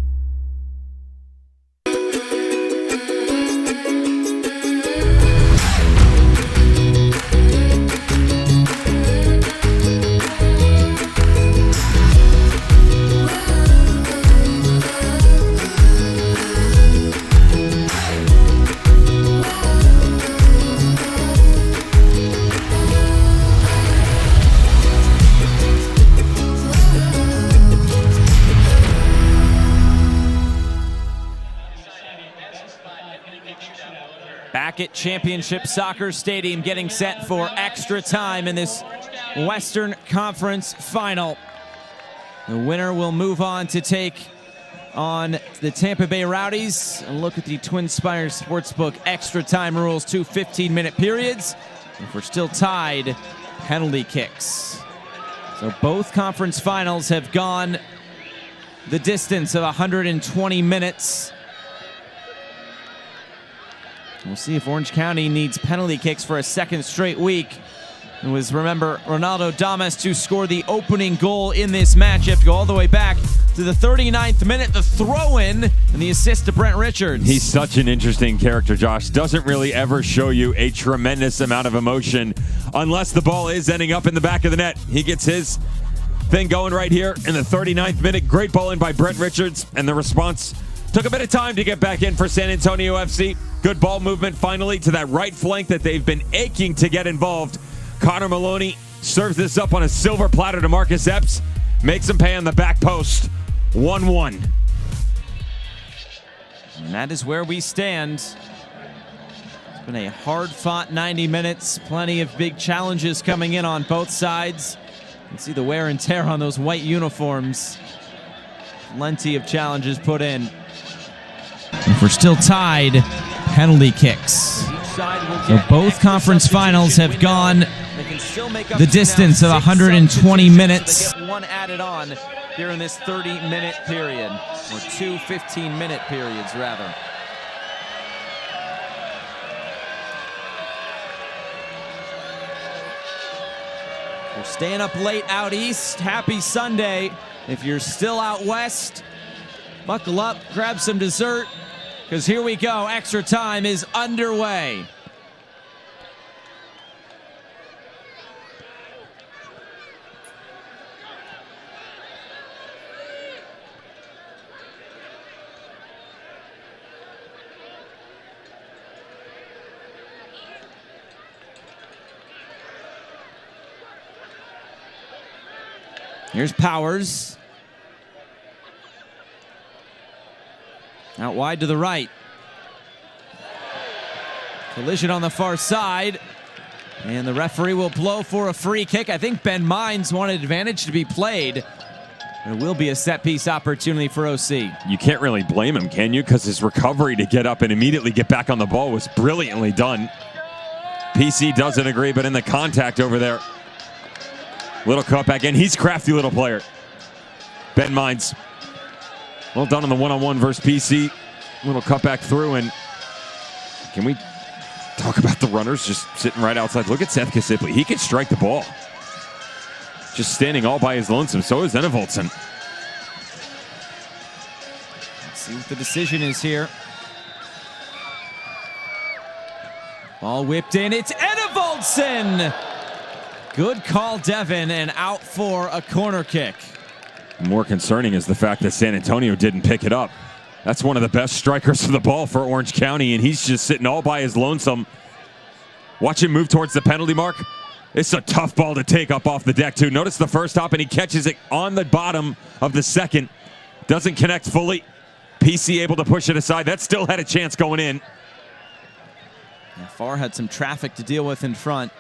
Back at Championship Soccer Stadium, getting set for extra time in this Western Conference final. The winner will move on to take on the Tampa Bay Rowdies. A look at the Twin Spires Sportsbook extra time rules, 2 15-minute periods. If we're still tied, penalty kicks. So both conference finals have gone the distance of 120 minutes. We'll see if Orange County needs penalty kicks for a second straight week. It was, remember, Ronaldo Damas to score the opening goal in this match. You have to go all the way back to the 39th minute, the throw-in, and the assist to Brent Richards. He's such an interesting character, Josh. Doesn't really ever show you a tremendous amount of emotion unless the ball is ending up in the back of the net. He gets his thing going right here in the 39th minute. Great ball in by Brent Richards, and the response took a bit of time to get back in for San Antonio FC. Good ball movement finally to that right flank that they've been aching to get involved. Connor Maloney serves this up on a silver platter to Marcus Epps. Makes him pay on the back post. 1-1. And that is where we stand. It's been a hard-fought 90 minutes. Plenty of big challenges coming in on both sides. You can see the wear and tear on those white uniforms. Plenty of challenges put in. If we're still tied, penalty kicks. So both conference finals have gone the distance of 120 minutes. Get one added on here in this 30-minute period, or 2 15-minute periods, rather. We're staying up late out east. Happy Sunday. If you're still out west, buckle up, grab some dessert, because here we go. Extra time is underway. Here's Powers. Out wide to the right. Collision on the far side. And the referee will blow for a free kick. I think Ben Mines wanted advantage to be played. It will be a set-piece opportunity for OC. You can't really blame him, can you? Because his recovery to get up and immediately get back on the ball was brilliantly done. PC doesn't agree, but in the contact over there. Little cutback, and he's a crafty little player. Ben Mines. Well done on the one-on-one versus PC. Little cutback through, and can we Talk about the runners just sitting right outside. Look at Seth Kasipli. He can strike the ball. Just standing all by his lonesome. So is Enevoldsen. Let's see what the decision is here. Ball whipped in. It's Enevoldsen. Good call, Devin, and out for a corner kick. More concerning is the fact that San Antonio didn't pick it up. That's one of the best strikers of the ball for Orange County, and he's just sitting all by his lonesome. Watch him move towards the penalty mark. It's a tough ball to take up off the deck, too. Notice the first hop, and he catches it on the bottom of the second. Doesn't connect fully. PC able to push it aside. That still had a chance going in. Far had some traffic to deal with in front.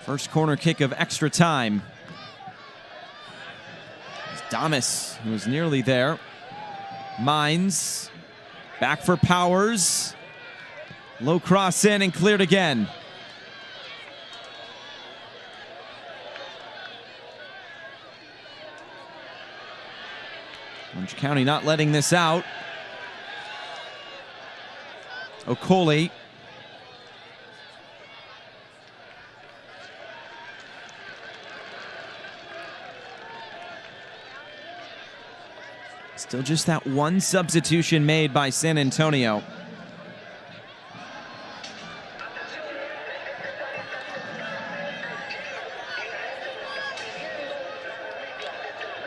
First corner kick of extra time. It's Damas, who was nearly there. Mines, back for Powers. Low cross in and cleared again. Orange County not letting this out. Okoli. Still just that one substitution made by San Antonio.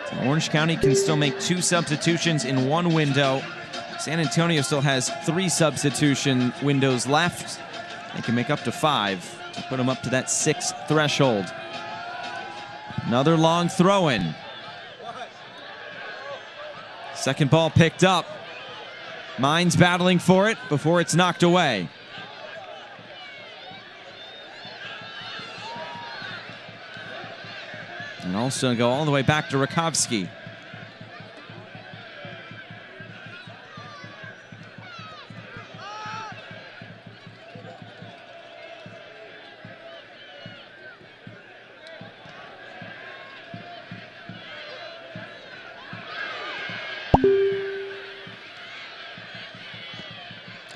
So Orange County can still make 2 substitutions in one window. San Antonio still has 3 substitution windows left. They can make up to 5 to put them up to that 6th threshold. Another long throw-in. Second ball picked up. Mines battling for it before it's knocked away. And also go all the way back to Rakovsky.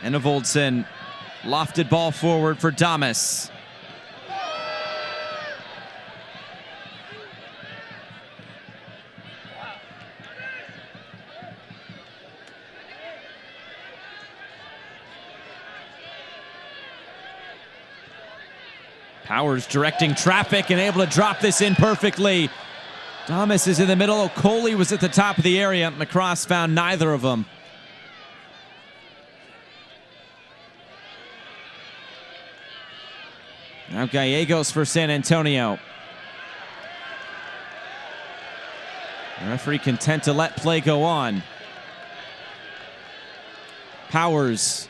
Enevoldsen, lofted ball forward for Damas. Powers directing traffic and able to drop this in perfectly. Damas is in the middle. Okoli was at the top of the area. McCross found neither of them. Now Gallegos for San Antonio. The referee content to let play go on. Powers.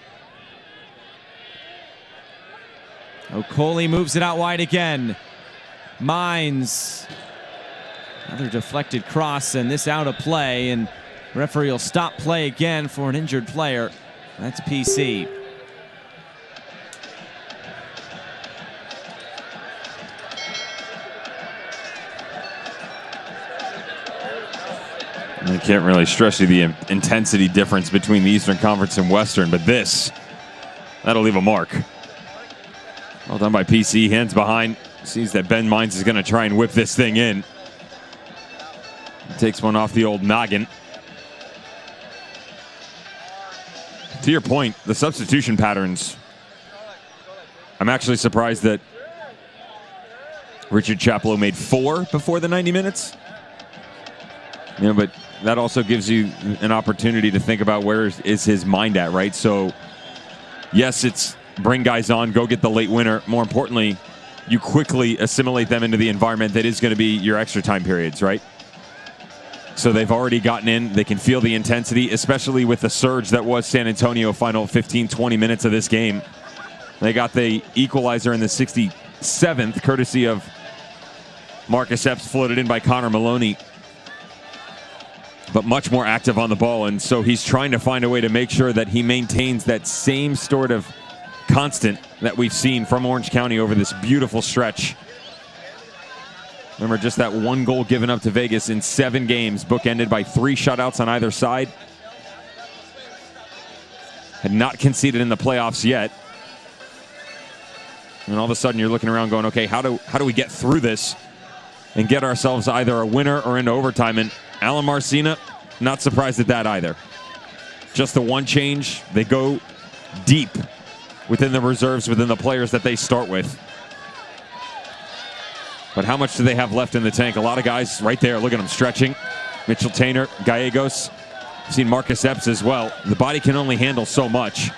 Okoli moves it out wide again. Mines. Another deflected cross, and this out of play, and referee will stop play again for an injured player. That's PC. I can't really stress you the intensity difference between the Eastern Conference and Western, but that'll leave a mark. Well done by PC, hands behind. Sees that Ben Mines is going to try and whip this thing in. Takes one off the old noggin. To your point, the substitution patterns. I'm actually surprised that Richard Chaplow made 4 before the 90 minutes. But that also gives you an opportunity to think about where is his mind at, right? So, yes, it's bring guys on, go get the late winner. More importantly, you quickly assimilate them into the environment that is going to be your extra time periods, right? So they've already gotten in. They can feel the intensity, especially with the surge that was San Antonio final 15, 20 minutes of this game. They got the equalizer in the 67th, courtesy of Marcus Epps, floated in by Connor Maloney. But much more active on the ball, and so he's trying to find a way to make sure that he maintains that same sort of constant that we've seen from Orange County over this beautiful stretch. Remember, just that 1 goal given up to Vegas in 7 games, bookended by 3 shutouts on either side. Had not conceded in the playoffs yet. And all of a sudden you're looking around going, okay, how do we get through this and get ourselves either a winner or into overtime? And Alan Marcina, not surprised at that either. Just the one change. They go deep within the reserves, within the players that they start with. But how much do they have left in the tank? A lot of guys right there. Look at them stretching. Mitchell Tainer, Gallegos. I've seen Marcus Epps as well. The body can only handle so much.